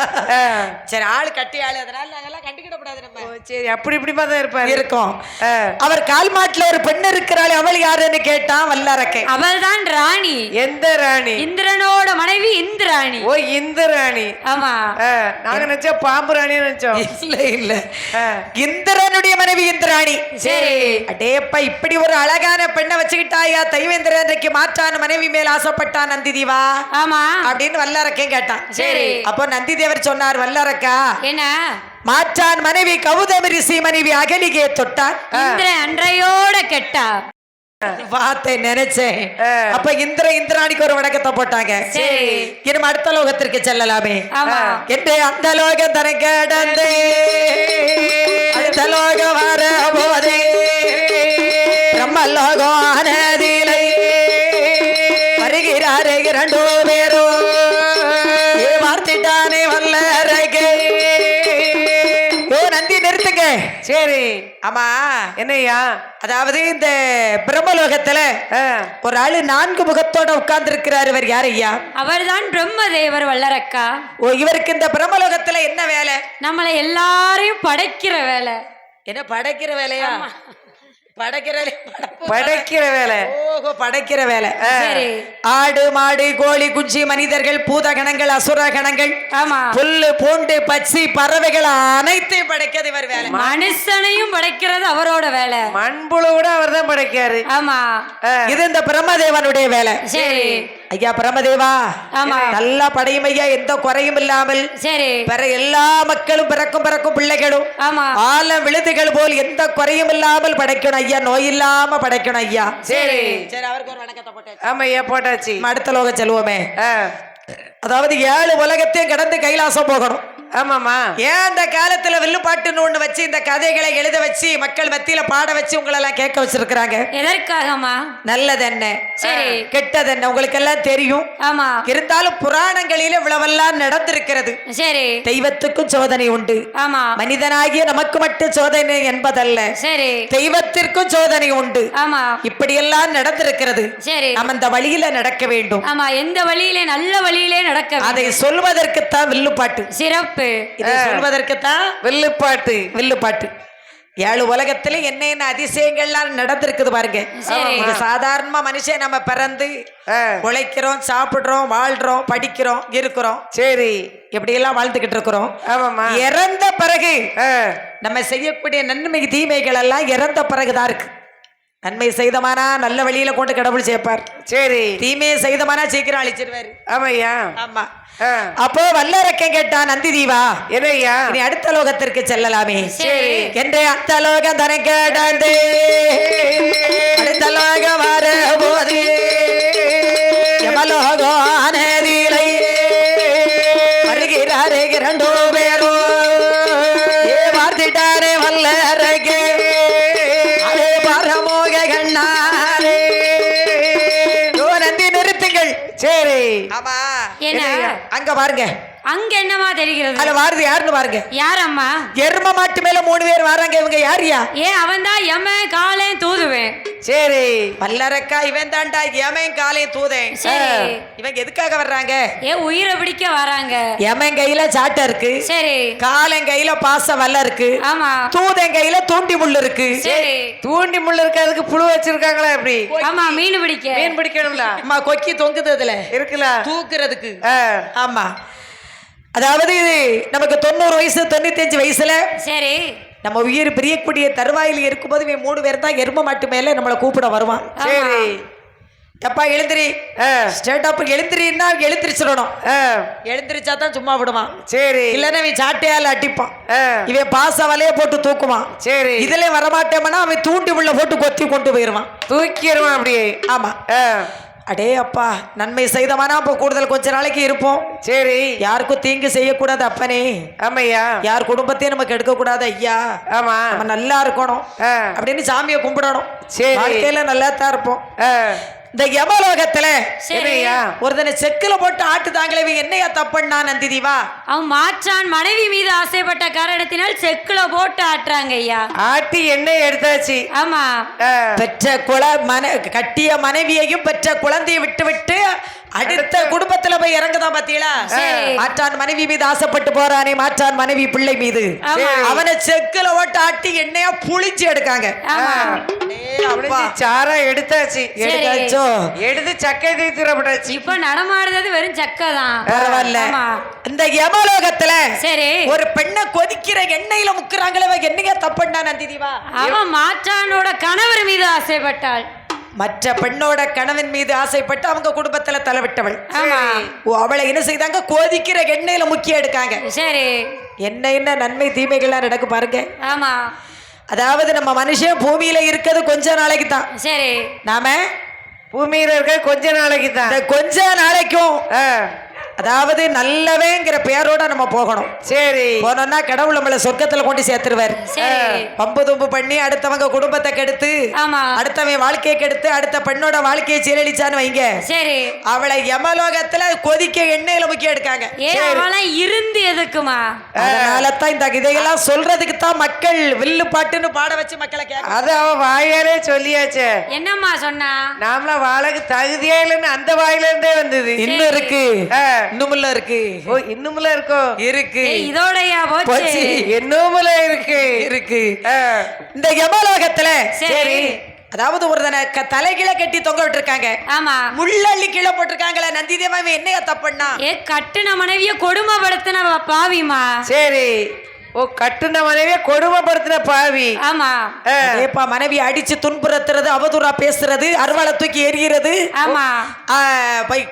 சரி, ஆளு கட்டி ஆளு, அதனால நாங்கெல்லாம் கண்டுக்கிடப்படாது. நம்ம சரி, அப்படி இப்படிமா தான் இருப்பாரு. இருக்கோம். அவர் கால் மாட்டுல ஒரு பெண் இருக்கிறாள். அவள் யாருன்னு கேட்டான் வல்லரக்கை. அவள் தான் ராணி. எந்த ராணி? இந்திரனோட மனைவி இந்திராணி. ஓ, இந்திராணி. ஆமா. நாங்க நினைச்சா பாம்பு ராணி நினைச்சோம். இல்ல இல்ல, இந்திரனுடைய மனைவி இந்திராணி. சரி. அடேப்பா, இப்படி ஒரு அழகான பெண்ணை வச்சுக்கிட்டாயா தெய்வேந்திரனுக்கு மாற்றான மனைவி மேல் ஆசைப்பட்டான் நந்தி தேவா? ஆமா அப்படின்னு வல்லரக்கே கேட்டான். சரி. அப்போ நந்தி தேவர் சொன்னார், வல்லரக்கா என்ன மாற்றான் மனைவி கௌதமி ரிஷி மனைவி அகலிகையை தொட்டான். இந்திரன் அன்றையோட கெட்டா வார்த்தை நினைச்சேன். அப்ப இந்திராணிக்கு ஒரு வணக்கத்தை போட்டாங்க. சரி. இனிமே அடுத்த லோகத்திற்கு செல்லலாமே. ஆமா. என்று அந்த லோகம் தன கடந்து அடுத்த லோகம் வர போதே பிரம்மலோகம் ஆனதிலே வருகிறாரே 2 பேரும். வார்த்திட்டானே வல்லரக்கே. ஓ நந்தி நிறுத்துங்க. சரி. ஆமா, என்னையா? அதாவது இந்த பிரம்மலோகத்துல ஒரு ஆளு 4 முகத்தோட உட்கார்ந்து இருக்கிறாரு. இவர் யார் ஐயா? அவர்தான் பிரம்மதேவர் வல்லரக்கா. ஓ, இவருக்கு இந்த பிரம்மலோகத்துல என்ன வேலை? நம்மளை எல்லாரையும் படைக்கிற வேலை. என்ன படைக்கிற வேலையா? படைக்கிற வேலை. ஓஹோ, படைக்கிற வேலை. சரி. ஆடு மாடு கோழி குஞ்சி மனிதர்கள் பூதகணங்கள் அசுரகணங்கள் ஆமா. புல்லு பூண்டு பச்சி பறவைகள் அனைத்தையும் படைக்கிறது இவர் வேலை. மனுஷனையும் படைக்கிறது அவரோட வேலை. மண்புழு கூட அவர் தான் படைக்காரு. ஆமா. இது இந்த பிரம்மதேவனுடைய வேலை. சரி. ஐயா பிரம்மதேவா, ஆமா. நல்லா படையும் ஐயா, எந்த குறையும் இல்லாமல். சரி. பிற எல்லா மக்களும் பிறக்கும் பிள்ளைகளும் ஆமா. ஆலம் விழுதுகள் போல் எந்த குறையும் இல்லாமல் படைக்கணும் ஐயா, நோய் இல்லாம படைக்கணும் ஐயா. சரி. சரி, அவருக்கு ஒரு வணக்கத்தை போட்டாச்சு. ஆமா ஐயா, போட்டாச்சு. அடுத்த லோகம் செல்வோமே. அதாவது 7 உலகத்தையும் கடந்து கைலாசம் போகணும். ஆமாமா. ஏன் அந்த காலத்துல வில்லுப்பாட்டுன்னு ஒண்ணு வச்சு இந்த கதைகளை எழுத வச்சு மக்கள் மத்தியில பாட வச்சு உங்களை எல்லாம் கேட்க வச்சிருக்கிறாங்க? எதற்காகமா? நல்லது என்ன, சரி, கெட்டது என்ன உங்களுக்கு எல்லாம் தெரியும். ஆமா. இருந்தாலும் புராணங்களில இவ்வளவெல்லாம் நடந்திருக்கிறது. சரி. தெய்வத்துக்கும் சோதனை உண்டு. ஆமா. மனிதனாகிய நமக்கு மட்டும் சோதனை என்பதல்ல. சரி. தெய்வத்திற்கும் சோதனை உண்டு. ஆமா. இப்படியெல்லாம் நடந்திருக்கிறது. சரி. நம்ம அந்த வழியில நடக்க வேண்டும். ஆமா. எந்த வழியிலே? நல்ல வழியிலே நடக்க வேண்டும். அதை சொல்வதற்குத்தான் வில்லுப்பாட்டு. சிறப்பு. இதை சொல்வதற்குத்தான் வில்லுப்பாட்டு. வில்லுப்பாட்டு. 7 உலகத்துல என்ன அதிசயங்கள்லாம் நடந்திருக்குது பாருங்க. இது சாதாரணமா மனுஷன் நம்ம பிறந்து உழைக்கிறோம், சாப்பிடுறோம், வாழ்றோம், படிக்கிறோம், இருக்கிறோம். சரி. எப்படி எல்லாம் வாழ்ந்துகிட்டு இருக்கிறோம். ஆமாமா. இறந்த பிறகு நம்ம செய்யக்கூடிய நன்மை தீமைகள் எல்லாம் இறந்த பிறகுதான் இருக்கு. நன்மை செய்தமானா நல்ல வழியில கொண்டு கடவுள் சேர்ப்பார். சரி. தீமையை செய்தமானா சீக்கிரம் அழிச்சிருவாரு. ஆமையா. ஆமா. அப்போ வல்லரக்கன் கேட்டான், நந்தி தீவா, என்னையா நீ அடுத்த லோகத்திற்கு செல்லலாமே. சரி. என்று அந்த லோகம் தன கேட்டே அடுத்த லோகம் வர போது யமலோகம் ஆனதிலே வருகிறாரே 2 பேரும். வார்த்திட்டாரே வல்லரக்கே பரமோக கண்ணாரே அங்க பாருங்க, அங்க என்னமா தெரிகிறது? அதுல வாருது யாருன்னு பாருங்க. யார் அம்மா? எரும மாட்டு மேல 3 பேர் வராங்க. இவங்க யாரியா? அவன் தான் எமன் காலையும் தூதுவேன். சரி. பல்லரக்கா இவன் தாண்டா எமன் காலையும் தூதேன். சரி. இவங்க எதுக்காக வர்றாங்க? உயிரை பிடிக்க வராங்க. எமன் கையில சாட்டை இருக்கு, சரி. காலன் கையில பாச வல்ல இருக்கு, ஆமா. தூதன் கையில தூண்டி முள் இருக்கு. சரி. தூண்டி முள் இருக்கு, அதுக்கு புழு வச்சிருக்காங்களா? எப்படி? ஆமா, மீன் பிடிக்க. மீன் பிடிக்கணும்ல. அம்மா கொக்கி தொங்குது அதுல இருக்குல்ல, தூக்குறதுக்கு. ஆமா, அதாவது இது நமக்கு 90 வயசு 95 வயசுல சரி நம்ம உயிர் பிரியக்கூடிய தருவாயில் இருக்கும்போது இவன் 3 பேர் தான் எரும மாட்டு மேல நம்மளை கூப்பிட வருவான். சரி. எப்பா எழுந்திரி, ஸ்டேட் அப் எழுந்திரின்னா எழுந்திரிச்சிடணும். எழுந்திரிச்சா தான் சும்மா விடுவான். சரி. இல்லன்னா இவன் சாட்டையால அடிப்பான். இவன் பாச வலைய போட்டு தூக்குவான். சரி. இதுல வரமாட்டேன்னா அவன் தூண்டி உள்ள போட்டு கொத்தி கொண்டு போயிருவான், தூக்கிடுவான் அப்படியே. ஆமா. அடே அப்பா, நன்மை செய்தவனா அப்ப கூடுதல் கொஞ்ச நாளைக்கு இருப்போம். சரி. யாருக்கும் தீங்கு செய்யக்கூடாது அப்பனே. ஆமையா. யார் குடும்பத்தையும் நமக்கு எடுக்க கூடாது ஐயா. ஆமா, நம்ம நல்லா இருக்கணும் அப்படின்னு சாமியை கும்பிடணும். சரி. வாழ்க்கையில நல்லா தான் இருப்போம். இந்த யமலோகத்துல ஒருத்தனை செக்குல போட்டு ஆட்டுதாங்களே, என்னையா தப்புன்னா நந்திதிவா? அவன் மாற்றான் மனைவி மீது ஆசைப்பட்ட காரணத்தினால் செக்குல போட்டு ஆட்டுறாங்க ஐயா. ஆட்டி எண்ணெய் எடுத்தாச்சு. ஆமா. பெற்ற கட்டிய மனைவியையும் பெற்ற குழந்தையை விட்டு விட்டு அடுத்த குடும்பத்துல போய் இறங்குதான் பாத்தீங்களா? மாற்றான் மனைவி மீது ஆசைப்பட்டு போறானே, மாற்றான் மனைவி பிள்ளை மீது, அவனை செக்குல ஓட்டு ஆட்டி எண்ணெயா புளிச்சு எடுக்காங்க. சாரா எடுத்தாச்சு. எடுத்து சக்கை தீர்த்துறப்பட்டாச்சு. இப்ப நடமாடுறது வெறும் சக்கை தான். பரவாயில்ல. இந்த யமலோகத்துல சரி ஒரு பெண்ணை கொதிக்கிற எண்ணெயில முக்குறாங்களே, என்னையா தப்புன்னா நந்திதிவா? அவன் மாற்றானோட கணவர் மீது ஆசைப்பட்டாள். மற்ற பெண்ணோட கணவன் மீது ஆசைப்பட்டு அவங்க குடும்பத்துல தலைவிட்டவள். அவளை என்ன செய்தாங்க? கொதிக்கிற எண்ணெயில முக்கிய எடுக்காங்க. சரி. என்ன நன்மை தீமைகள்லாம் நடக்கு பாருங்க. ஆமா. அதாவது நம்ம மனுஷன் பூமியில இருக்கிறது கொஞ்ச நாளைக்கு தான். சரி. நாம பூமியில இருக்க கொஞ்ச நாளைக்கு தான். கொஞ்ச நாளைக்கும் அதாவது நல்லவேங்கிற பேரோட நம்ம போகணும். சரி. போனோம்னா கடவுள் நம்மள சொர்க்கத்துல கொண்டு சேர்த்துருவார். பம்பு தும்பு பண்ணி அடுத்தவங்க குடும்பத்தை கெடுத்து, அடுத்தவன் வாழ்க்கையை கெடுத்து அடுத்த பெண்ணோட வாழ்க்கையை சீரழிச்சான்னு வைங்க, சரி, அவளை யமலோகத்துல கொதிக்க எண்ணெயில முக்கிய எடுக்காங்க. இருந்து எதுக்குமா? அதனாலதான் இந்த இதையெல்லாம் சொல்றதுக்கு தான் மக்கள் வில்லு பாட்டுன்னு பாட வச்சு மக்களை கேட்க. அது அவ வாயாலே சொல்லியாச்சு. என்னம்மா சொன்னா? நாமள வாழக்கு தகுதியே இல்லைன்னு அந்த வாயில இருந்தே வந்தது. இன்னும் இருக்கு, இன்னுமுல இருக்கு. ஓ, இன்னுமுல இருக்கோ? இருக்கு. இதோடயா போச்சு? இன்னுமுல இருக்கு. இருக்கு. இந்த யமலோகத்துல சரி, அதாவது ஒரு தலைகீழ கட்டி தொங்க விட்டுருக்காங்க. ஆமா. முள்ளள்ளி கீழே போட்டிருக்காங்களே நந்திதேவா, என்னையா தப்புன்னா? கட்டுன மனைவிய கொடுமைப்படுத்தின பாவிமா. சரி. ஓ, கட்டுன மனைவிய கொடுமைப்படுத்தின பாவி. ஆமா. ஏப்பா, மனைவி அடிச்சு துன்புறுத்துறது, அவதூறா பேசுறது, அருவாளை தூக்கி எறிகிறது, ஆமா,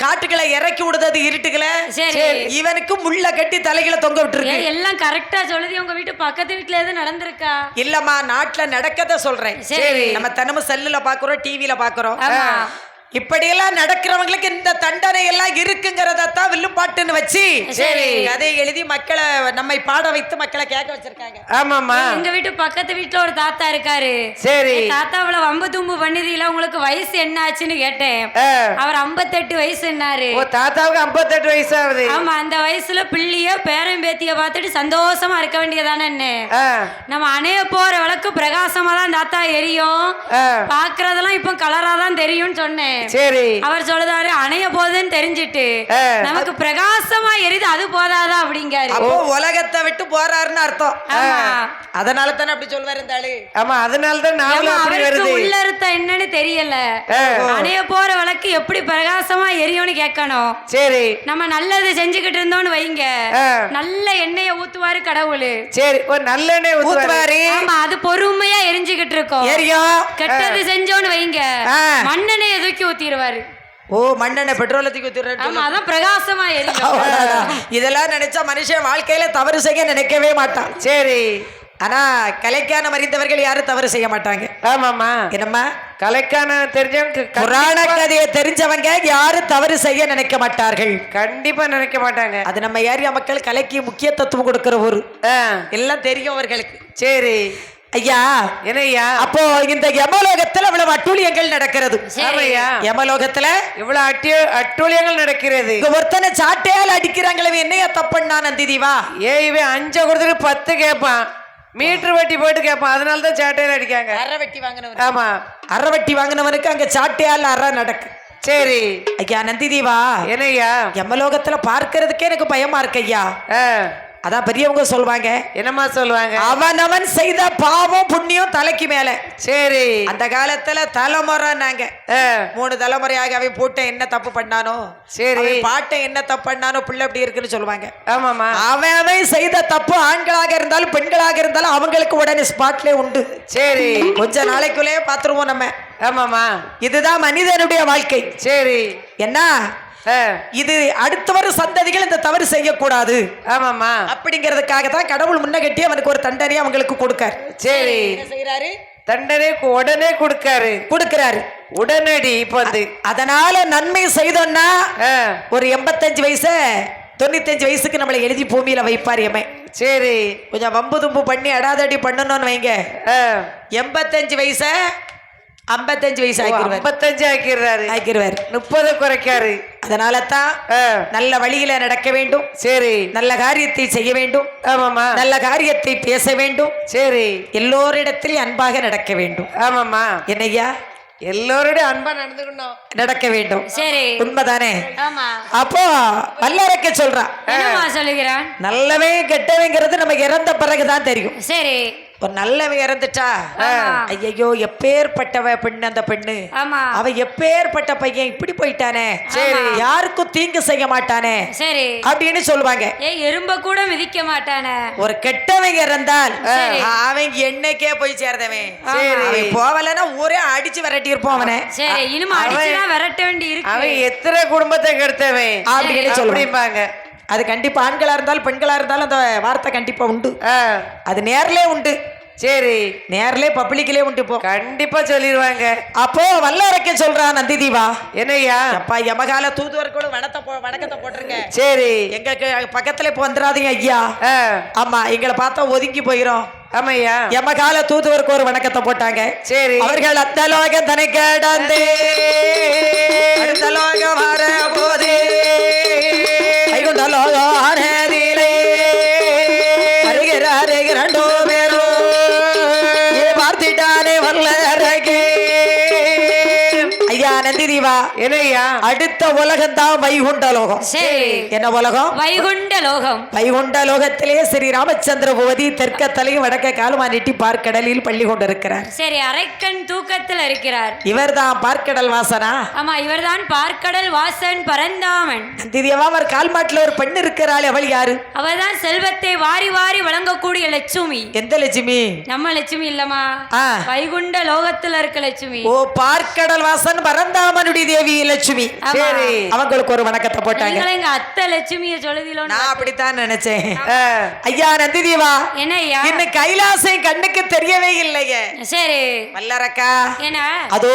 காட்டுகளை இறக்கி விடுறது இருட்டுகளை. சரி. இவனுக்கு முள்ள கட்டி தலைகளை தொங்க விட்டுருக்கு. எல்லாம் கரெக்டா சொல்லுது. உங்க வீட்டு பக்கத்து வீட்டுல எதுவும் நடந்திருக்கா? இல்லம்மா, நாட்டுல நடக்கத சொல்றேன். சரி. நம்ம தினமும் செல்லுல பாக்குறோம், டிவில பாக்குறோம். இப்படியெல்லாம் நடக்கிறவங்களுக்கு இந்த தண்டனை எல்லாம் இருக்குங்கிறதான் வில்லுப்பாட்டுன்னு வச்சு சரி அதை எழுதி மக்களை நம்மை பாட வைத்து மக்களை கேட்க வச்சிருக்காங்க. ஆமாமா. எங்க வீட்டு பக்கத்து வீட்டுல ஒரு தாத்தா இருக்காரு. சரி. தாத்தா அவ்வளவு வம்பு தும்பு பண்ணதில்ல. உங்களுக்கு வயசு என்ன ஆச்சுன்னு கேட்டேன். அவர் 58 வயசுன்னாரு. ஓ, தாத்தாவுக்கு 58 வயசு ஆகுது. ஆமா. அந்த வயசுல பிள்ளைய பேரன் பேத்திய பார்த்துட்டு சந்தோஷமா இருக்க வேண்டியதானே. நம்ம அணைய போற விளக்கு பிரகாசமா தான் தாத்தா எரியும், பாக்குறதெல்லாம் இப்ப கலரா தான் தெரியும்னு சொன்னேன். சரி. அவர் சொல்றாரு, அணைய போதுன்னு தெரிஞ்சிட்டு நமக்கு பிரகாசமா எரிது, அது போதாதா அப்படிங்காரு. அப்போ உலகத்தை விட்டு போறாருன்னு அர்த்தம். அதனால தானே அப்படி சொல்வாரு இந்த ஆளு. ஆமா, அதனால தான் நாமளும் அப்படி வருது. உள்ள அர்த்தம் என்னன்னு தெரியல. அணைய போற விளக்கு எப்படி பிரகாசமா எரியும்னு கேட்கணும். சரி. நம்ம நல்லது செஞ்சுக்கிட்டு இருந்தோம்னு வைங்க, நல்ல எண்ணெயை ஊத்துவாரு கடவுள். சரி. ஒரு நல்ல எண்ணெய் ஊத்துவாரு. ஆமா, அது பொறுமையா எரிஞ்சுக்கிட்டு இருக்கும். கெட்டது செஞ்சோன்னு வைங்க, மண்ணெண்ணெயை தூக்கி ஊத்திடுவாரு. ஓ, மண்ணெண்ணெய் பெட்ரோலை தூக்கி ஊத்திடுறாரு. ஆமா, அதான் பிரகாசமா எரியும். இதெல்லாம் நினைச்சா மனுஷன் வாழ்க்கையில தவறு செய்ய நினைக்கவே மாட்டான். சரி. ஆனா கலைக்கான அறிந்தவர்கள் யாரும் தவறு செய்ய மாட்டாங்க. ஆமாமா. என்னம்மா, கலைக்கான தெரிஞ்சவங்க, புராண கதையை தெரிஞ்சவங்க யாரும் தவறு செய்ய நினைக்க மாட்டார்கள். கண்டிப்பா நினைக்க மாட்டாங்க. அது நம்ம ஏரியா மக்கள் கலைக்கு முக்கியத்துவம் கொடுக்கிற ஊரு. எல்லாம் தெரியும் அவர்களுக்கு. சரி. ஐயா என்னய்யா அப்போ இந்த யமலோகத்துல இவ்வளவு அட்டூழியங்கள் நடக்கிறது. ஆமையா யமலோகத்துல இவ்வளவு அட்டூழியங்கள் நடக்கிறது. இங்க ஒருத்தனை சாட்டையால் அடிக்கிறாங்களே, என்னையா தப்புன்னா நந்திதீவா? இவன் 5 கொடுத்துட்டு 10 கேட்பான், மீட்டர் வட்டி போட்டு கேட்பான், அதனாலதான் சாட்டையில அடிக்காங்க. அரை வட்டி வாங்கினவன். ஆமா, அரை வட்டி வாங்கினவனுக்கு அங்க சாட்டையால் அற நடக்கு. சரி ஐயா நந்திதீவா, என்னய்யா யமலோகத்துல பார்க்கறதுக்கே எனக்கு பயமா இருக்கு ஐயா. அதான் பெரியவங்க சொல்லுவாங்க, என்னமா சொல்லுவாங்க, அவனவன் செய்த பாவம் புண்ணியம் தலைக்கு மேல. சரி அந்த காலத்துல தலைமுறை நாங்க 3 தலைமுறையாக அவன் போட்ட என்ன தப்பு பண்ணானோ, சரி பாட்டை என்ன தப்பு பண்ணானோ, பிள்ளை இப்படி இருக்குன்னு சொல்லுவாங்க. ஆமாமா, அவன் செய்த தப்பு ஆண்களாக இருந்தாலும் பெண்களாக இருந்தாலும் அவங்களுக்கு உடனே ஸ்பாட்ல உண்டு. சரி கொஞ்ச நாளைக்குள்ளே பாத்துருவோம் நம்ம. ஆமாமா, இதுதான் மனிதனுடைய வாழ்க்கை. சரி என்ன இது அடுத்த வரும் சந்ததிகள் இந்த தவறு செய்யக்கூடாது. ஆமாமா, அப்படிங்கிறதுக்காக தான் கடவுள் முன்ன கட்டி அவனுக்கு ஒரு தண்டனை அவங்களுக்கு கொடுக்காரு. சரி செய்யறாரு, தண்டனை உடனே கொடுக்கிறாரு உடனடி. இப்ப வந்து அதனால நன்மை செய்தோம்னா ஒரு 85 வயசு 95 வயசுக்கு நம்மளை எழுதி பூமியில வைப்பார் எமே. சரி கொஞ்சம் வம்பு தும்பு பண்ணி அடாதடி பண்ணணும்னு வைங்க, 85 வயசு 55 வயசு ஆக்கிடுவார். 55 ஆக்கிடுறாரு, 30 குறைக்காரு. அதனால தான் நல்ல வழியில நடக்க வேண்டும். சரி நல்ல காரியத்தை செய்ய வேண்டும். ஆமாமா, நல்ல காரியத்தை பேச வேண்டும். சரி எல்லோரிடத்திலும் அன்பாக நடக்க வேண்டும். ஆமாமா, என்னையா எல்லோருடைய அன்பா நடந்துக்கணும், நடக்க வேண்டும். சரி உண்மைதானே? ஆமா. அப்போ வல்லரக்க சொல்றான், என்னமா சொல்லுகிறான்? நல்லவன் கெட்டவங்கிறது நமக்கு இறந்த பிறகுதான் தெரியும். சரி, ஒரு நல்லவன் இறந்துட்டா ஐயோ எப்பேற்பட்டவ பெண்ணு, அந்த பெண்ணு அவ எப்பேற்பட்ட பையன் இப்படி போயிட்டானே, சரி யாருக்கும் தீங்கு செய்ய மாட்டானே, சரி அப்படின்னு சொல்லுவாங்க. எறும்ப கூட மிதிக்க மாட்டானே. ஒரு கெட்டவங்க இருந்தால் அவன் என்னைக்கே போய் சேர்ந்தவன். சரி போவலன்னா ஊரே அடிச்சு விரட்டி இருப்போம் அவனை. சரி இனிமே அடிச்சுதான் விரட்ட வேண்டி இருக்கு. அவன் எத்தனை குடும்பத்தை கெடுத்தவன் அப்படின்னு சொல்லுவாங்க. அது கண்டிப்பா ஆண்களா இருந்தாலும் பெண்களா இருந்தாலும் அந்த வார்த்தை கண்டிப்பா உண்டு. அது நேர்லே உண்டு. சரி நேர்லே பப்ளிக்லே உண்டு. இப்போ கண்டிப்பா சொல்லிடுவாங்க. அப்போ வல்லரக்க சொல்றான் நந்திதீவா, என்னய்யா அப்பா யமகால தூதுவர்கள் வணக்கத்தை போட்டுருங்க. சரி எங்க பக்கத்துல இப்போ வந்துடாதீங்க ஐயா. ஆமா எங்களை பார்த்தா ஒதுங்கி போயிரும். ஆமையா யமகால தூதுவருக்கு ஒரு வணக்கத்தை போட்டாங்க. சரி அவர்கள் அந்த லோகம் தனி கேடந்தே அடுத்த லோகம் வர போதே வைகுண்ட லோகம் ஆனதிலே அருகிறாரே ரெண்டோ பேரோ பார்த்திட்டானே வல்லரகே. ஐயா நந்திதீவா, என்னையா அடுத்த உலகம் தான் வைகுண்ட லோகம். சரி என்ன உலகம்? வைகுண்ட லோகம். வைகுண்ட லோகத்திலே ஸ்ரீ ராமச்சந்திர பூபதி தெற்க தலையும் வடக்க காலுமா நீட்டி பார்க்கடலில் பள்ளி கொண்டிருக்கிறார். சரி அரைக்கண் தூக்கத்தில் இருக்கிறார். இவர் தான் பார்க்கடல் வாசனா. ஆமா இவர் தான் பார்க்கடல் வாசன் பரந்தாமன். நந்திதீவா, அவர் கால்மாட்டில் ஒரு பெண் இருக்கிறாள். அவள் யாரு? அவள் தான் செல்வத்தை வாரி வாரி வழங்கக்கூடிய லட்சுமி. எந்த லட்சுமி? நம்ம லட்சுமி இல்லமா, வைகுண்ட லோகத்துல இருக்க லட்சுமி. ஓ பார்க்கடல் வாசன் பரந்தாமனுடைய தேவி லட்சுமி. சரி அவங்களுக்கு ஒரு வணக்கத்தை போட்டாங்க. எங்க அத்தை லட்சுமியை சொல்லுதீங்களோ? நான் அப்படித்தான் நினைச்சேன். ஐயா நந்திதீவா, என்ன ஐயா இன்னும் கைலாசம் கண்ணுக்கு தெரியவே இல்லையே. சரி வல்லரக்கா, என்ன அதோ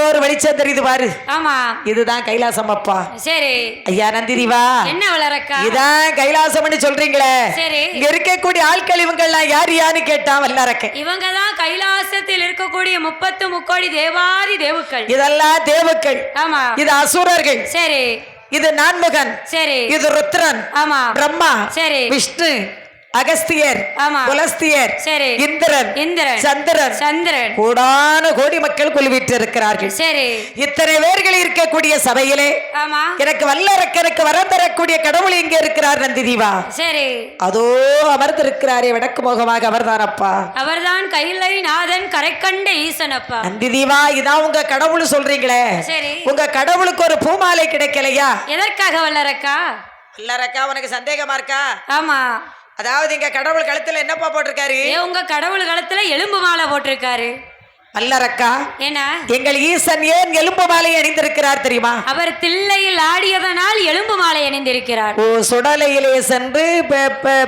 ஒரு வெளிச்சம் தெரியுது பாரு. ஆமா இதுதான் கைலாசம் அப்பா. சரி ஐயா நந்திதீவா, என்ன வல்லரக்கா இதான் கைலாசம்னு சொல்றீங்களே, சரி இங்க இருக்கக்கூடிய ஆட்கள் இவங்க எல்லாம் யார் யான்னு கேட்டான் வல்லரக்க. இவங்க தான் கைலாசத்தில் இருக்கக்கூடிய 30 முக்கோடி தேவாதி தேவுக்கள். இதெல்லாம் தேவுக்கள். ஆமா இது அசுரர்கள். சரி இது நான்முகன். சரி இது ருத்ரன். ஆமா பிரம்மா. சரி விஷ்ணு அகஸ்தியர். ஆமா புலஸ்தியர். சரி இந்திரன் சந்திரன் கோடான கோடி மக்கள் குழுவிட்டு இருக்கிறார்கள். சரி இத்தனை பேர்கள் இருக்கக்கூடிய சபையிலே ஆமா எனக்கு வல்லரக்கனுக்கு வரம் தரக்கூடிய கடவுள் எங்க இருக்கிறார் நந்திதீவா? சரி அதோ அமர்ந்திருக்கிறாரே வடக்கு முகமாக அவர்தான் அப்பா. அவர்தான் கைலை நாதன் கரைக்கண்ட ஈசன் அப்பா. நந்திதீவா, இதான் உங்க கடவுள் சொல்றீங்களே, சரி உங்க கடவுளுக்கு ஒரு பூமாலை கிடைக்கலையா? எதற்காக வல்லரக்கா? வல்லரக்கா உனக்கு சந்தேகமா இருக்கா? ஆமா அதாவது எங்க கடவுள் கழுத்துல என்னப்பா போட்டிருக்காரு? உங்க கடவுள் கழுத்துல எலும்பு மாலை போட்டிருக்காரு. அல்லறக்கா என்ன எங்கள் ஈசன் ஏன் எலும்பு மாலை அணிந்திருக்கிறார் தெரியுமா? அவர் தில்லையில் ஆடியதனால் எலும்பு மாலை அணிந்திருக்கிறார். ஓ, சுடலையிலே சென்று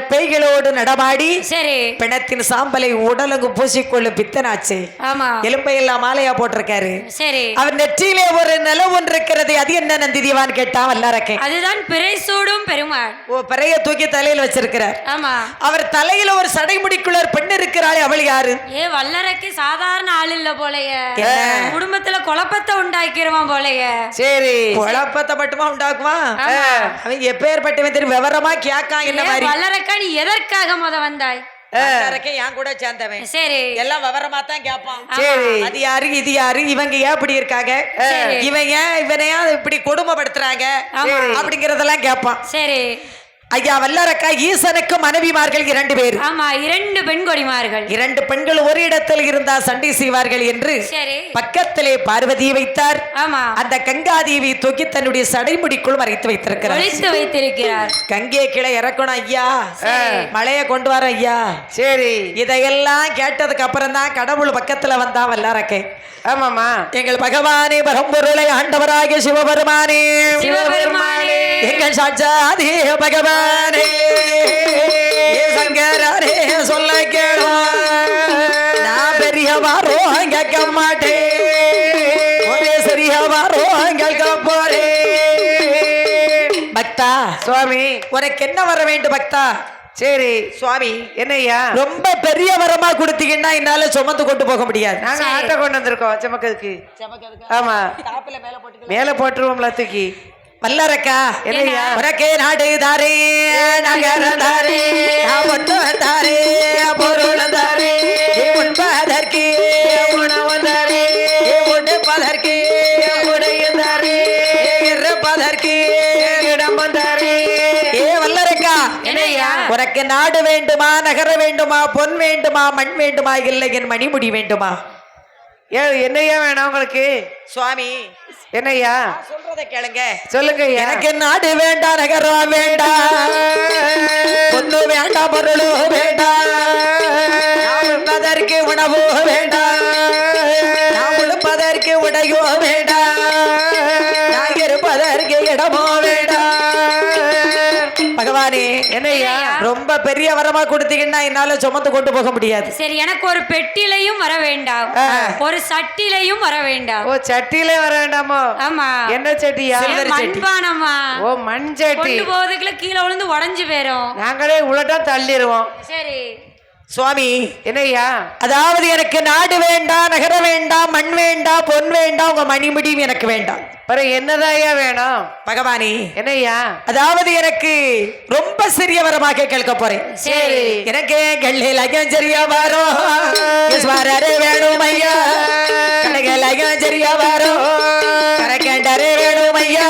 பேய்களோடு நடமாடி சரி பிணத்தின் சாம்பலை உடலுக்கு பூசிக்கொள்ளும் பித்தனாச்சு. ஆமா எலும்பை எல்லாம் மாலையா போட்டிருக்காரு. சரி அவர் நெற்றியிலே ஒரு நிலம் ஒன்று இருக்கிறது. அது என்ன நந்திதிவான்னு கேட்டான் வல்லரக்கை. அதுதான் பிறை சூடும் பெருமாள். ஓ, பிறைய தூக்கி தலையில வச்சிருக்கிறார். ஆமா அவர் தலையில ஒரு சடைமுடிக்குள்ள ஒரு பெண் இருக்கிறாளே, அவள் யாரு? ஏ வல்லரைக்கு சாதாரண ஆள் இல்ல போலயே. என்ன? குடும்பத்துல குழப்பத்தை உண்டாக்கிடுவான் போலயே. சரி குழப்பத்தை மட்டுமா உண்டாக்குவான்? ஆமா. அவன் எப்பேற்பட்டவன் தெரியும், விவரமா கேட்கான். என்ன மாதிரி வல்லரைக்கா நீ எதற்காக வந்தாய்? வல்லரக்கை என் கூட சேர்ந்தவன். சரி எல்லாம் விவரமா தான் கேட்பான். சரி அது யாரு இது யாரு, இவங்க ஏன் இப்படி இருக்காங்க, இவன் ஏன் இவனையா இப்படி கொடுமைப்படுத்துறாங்க அப்படிங்கறதெல்லாம் கேட்பான். சரி ஐயா வல்லரக்கா, ஈசனுக்கு மனைவிமார்கள் 2 பேர். ஆமா 2 பெண் கொடிமார்கள். 2 பெண்கள் ஒரு இடத்தில் இருந்தா சண்டை செய்வார்கள் என்று சரி பக்கத்திலே பார்வதியை வைத்தார். ஆமா அந்த கங்காதேவி தூக்கி தன்னுடைய சடைமுடிக்குள் மறைத்து வைத்திருக்கிறார். ஒளித்து வைத்திருக்கிறார். கங்கே கீழே இறக்கணும் ஐயா, மழைய கொண்டு வர ஐயா. சரி இதையெல்லாம் கேட்டதுக்கு அப்புறம் தான் கடவுள் பக்கத்துல வந்தா வல்லரக்கை. ஆமாமா எங்கள் பகவானே பரம்பொருளை ஆண்டவராகிய சிவபெருமானே, சிவபெருமானே எங்கள் சாட்சாதே பகவானே, சங்கரே சொல்ல கேளா, நான் பெரியவாரோ கேட்க மாட்டேன், ஒரே சரியவாரோ கேட்க போறே. பக்தா சுவாமி உனக்கு என்ன வர வேண்டும் பக்தா? சரி சுவாமி, என்னய்யா ரொம்ப பெரிய வரமா கொடுத்தீங்கன்னா என்னால சுமந்து கொண்டு போக முடியாது. நாங்க ஆட்டோ கொண்டு வந்திருக்கோம் சுமக்கிறதுக்கு. ஆமா மேல போட்டுருவோம்ல தூக்கி. வல்லரக்கா என்னய்யா உனக்கே நாடு தாரே, நகர தாரே, ஒன்று தாரே, பொருள் தாரே, உண்பதற்கு உணவு தாரே, உடுப்பதற்கு உடையும் தாரே, இருப்பதற்கு இடமும் தாரே. ஏ வல்லரக்கா, என்னய்யா உனக்கு நாடு வேண்டுமா, நகர வேண்டுமா, பொன் வேண்டுமா, மண் வேண்டுமா, இல்லை என் மணிமுடி வேண்டுமா? என்னய்யா வேணும் உங்களுக்கு? சுவாமி என்னய்யா சொல்றத கேளுங்க. சொல்லுங்க. எனக்கு நாடு வேண்டாம், நகரம் வேண்டாம், பொண்ணு வேண்டாம், பொருளும் வேண்டாம், நான் உண்பதற்கு உணவு வேண்டாம், நான் உடுப்பதற்கு உடையோ வேண்டாம், நான் இருப்பதற்கு இடமோ வேண்டாம். பகவானே, என்னய்யா ரொம்ப பெரிய வரமா கொடுத்தீங்கன்னா என்னால சுமந்து கொண்டு போக முடியாது. சரி எனக்கு ஒரு பெட்டிலையும் வர வேண்டாம், ஒரு சட்டிலையும் வர வேண்டாம். ஓ சட்டியிலே வர வேண்டாமோ? ஆமா என்ன சட்டியா? மண்பானமா? ஓ மண் சட்டி. கொண்டு போறதுக்குள்ள கீழே விழுந்து உடைஞ்சு போயிரும். நாங்களே உலட்டா தள்ளிடுவோம். சரி சுவாமி, என்னய்யா அதாவது எனக்கு நாடு வேண்டாம், நகர வேண்டாம், மண் வேண்டாம், பொன் வேண்டாம், உங்க மணிமுடியும் எனக்கு வேண்டாம். அப்புறம் என்னதாயா வேணும்? பகவானே, என்னய்யா அதாவது எனக்கு ரொம்ப சிறிய வரமாக கேட்க போறேன். சரி எனக்கு கல்லையும் சரியா வரும், ஈஸ்வரரே வேணும் ஐயா, கலைகளையும் சரியா வரும், கரக்கண்டரே வேணும் ஐயா,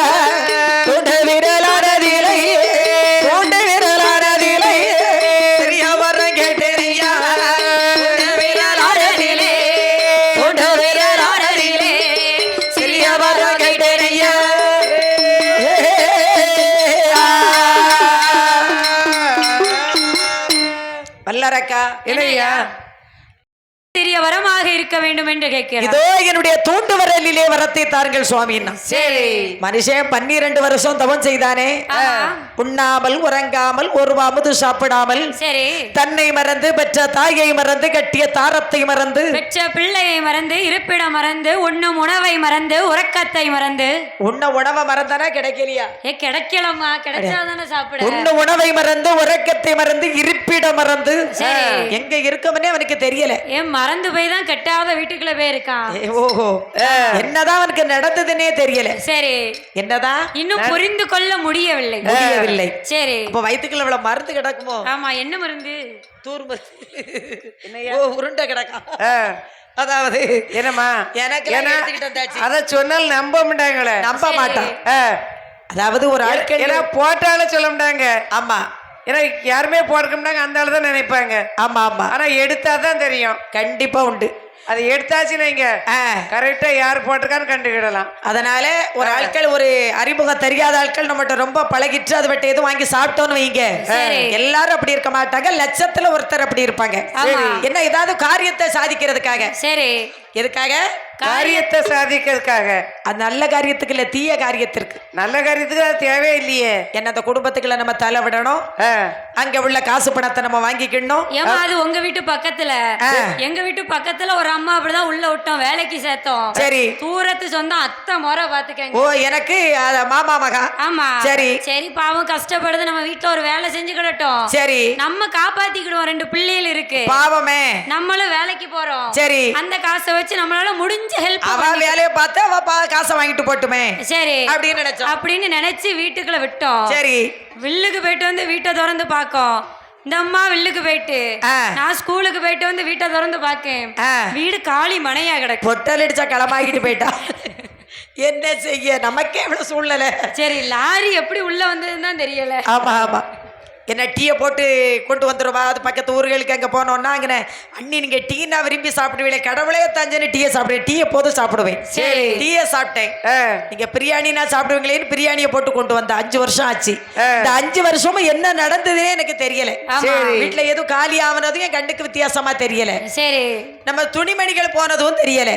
தூண்டு விரலானதிலை, தூண்டு விரலானதிலை, சரியா வரும் கேட்டறியா, தூண்டு விரலானதிலே, தூண்டு விரலானதிலே, சரியா வரும் கேட்டறியா. வல்லரக்கா, என்னய்யா சிறிய வரமாக இருக்க வேண்டும் என்று கேட்கிறேன். இதோ என்னுடைய தூண்டு வரலிலே வரத்தை தாருங்கள் சுவாமி. சரி மனுஷன் 12 வருஷம் தவம் செய்தானே, உண்ணாமல் உறங்காமல் ஒரு அமுது சாப்பிடாமல், சரி தன்னை மறந்து பெற்ற தாயை மறந்து கட்டிய தாரத்தை மறந்து பெற்ற பிள்ளையை மறந்து இருப்பிடம் மறந்து உண்ணும் உணவை மறந்து உறக்கத்தை மறந்து. உண்ண உணவை மறந்தானா கிடைக்கலையா? கிடைக்கலமா, கிடைச்சாதானே சாப்பிட. உண்ண உணவை மறந்து உறக்கத்தை மறந்து இருப்பிடம் மறந்து சரி. எங்க இருக்கவனே அவனுக்கு தெரியல. ஏன் மறந்து போய் தான் கெட்டாத வீட்டுக்குள்ள போயிருக்கான். ஓஹோ, என்னதான் அவனுக்கு நடந்ததுன்னே தெரியல. சரி என்னதான் இன்னும் புரிந்து கொள்ள முடியவில்லை. முடியவில்லை. சரி அப்ப வயிற்றுக்குள்ள இவ்வளவு மருந்து கிடக்குமோ? ஆமா என்ன மருந்து? தூர் மருந்து. ஓ, உருண்டை கிடக்கும். அதாவது என்னம்மா எனக்கு அத சொன்னால் நம்ப மாட்டாங்களே. நம்ப மாட்டான். அதாவது ஒரு ஆட்கள் ஏன்னா போட்டாலும் சொல்ல மாட்டாங்க. ஆமா, ஏன்னா யாருமே போடுக்க மாட்டாங்க, அந்த ஆளு தான் நினைப்பாங்க. ஆமா ஆமா, ஆனா எடுத்தாதான் தெரியும். கண்டிப்பா உண்டு. அது எடுத்தாச்சுன்னு வைங்க, கரெக்டா யார் போட்டிருக்கான்னு கண்டுக்கிடலாம். அதனால ஒரு ஆட்கள், ஒரு அறிமுகம் தெரியாத ஆட்கள் நம்மகிட்ட ரொம்ப பழகிட்டு அது பட்ட எதுவும் வாங்கி சாப்பிட்டோன்னு வைங்க, எல்லாரும் அப்படி இருக்க மாட்டாங்க, லட்சத்துல ஒருத்தர் அப்படி இருப்பாங்க. என்ன ஏதாவது காரியத்தை சாதிக்கிறதுக்காக. சரி எதுக்காக? காரியத்தை சாதிக்கிறதுக்காக. அது நல்ல காரியத்துக்கு இல்ல, தீய காரியத்திற்கு. நல்ல காரியத்துக்கு அது தேவையே இல்லையே. என்ன அந்த குடும்பத்துக்குள்ள நம்ம தலை விடணும், அங்க உள்ள காசு பணத்தை நம்ம வாங்கிக்கணும். ஏமா அது உங்க வீட்டு பக்கத்துல, எங்க வீட்டு பக்கத்துல ஒரு அம்மா அப்படிதான் உள்ள விட்டோம், வேலைக்கு சேர்த்தோம். சரி. தூரத்து சொந்தம், அத்தை முறை பாத்துக்கங்க. ஓ, எனக்கு மாமா மகா. ஆமா. சரி சரி, பாவம் கஷ்டப்படுது, நம்ம வீட்டுல ஒரு வேலை செஞ்சுக்கிடட்டும். சரி, நம்ம காப்பாத்திக்கிடுவோம், 2 பிள்ளைகள் இருக்கு, பாவமே. நம்மளும் வேலைக்கு போறோம். சரி, அந்த காசை வச்சு நம்மளால முடிஞ்ச ஹெல்ப். அவ வேலையை பார்த்து அவ காசை வாங்கிட்டு போட்டுமே. சரி அப்படின்னு நினைச்சோம். அப்படின்னு நினைச்சு வீட்டுக்குள்ள விட்டோம். சரி, வில்லுக்கு போயிட்டு வந்து வீட்டை திறந்து பாக்கோம். இந்த அம்மா வில்லுக்கு போயிட்டு, நான் ஸ்கூலுக்கு போயிட்டு வந்து வீட்டை திறந்து பாக்கேன், வீடு காலி மனையா கிடக்கு. பொட்டல் அடிச்சா களமாக்கிட்டு போயிட்டா. என்ன செய்ய, நமக்கே இவ்வளவு சூழ்நிலை. சரி, லாரி எப்படி உள்ள வந்ததுன்னு தான் தெரியல. ஆமா ஆமா, என்ன டீயை போட்டு கொண்டு வந்துடுவா. அது பக்கத்து ஊர்களுக்கு அங்கே போனோன்னா அங்கே அண்ணி நீங்கள் டீனா விரும்பி சாப்பிடுவீங்களே, கடவுளே தஞ்சன்னு டீயை சாப்பிடுவேன். டீயை போதும் சாப்பிடுவேன். சரி, டீயை சாப்பிட்டேன். நீங்கள் பிரியாணினா சாப்பிடுவீங்களேன்னு பிரியாணியை போட்டு கொண்டு வந்த 5 வருஷம் ஆச்சு. இந்த 5 வருஷமும் என்ன நடந்ததுன்னே எனக்கு தெரியல. வீட்டில் எதுவும் காலி ஆனதும் என் கண்ணுக்கு வித்தியாசமா தெரியல. சரி, நம்ம துணிமணிகள் போனதும் தெரியல,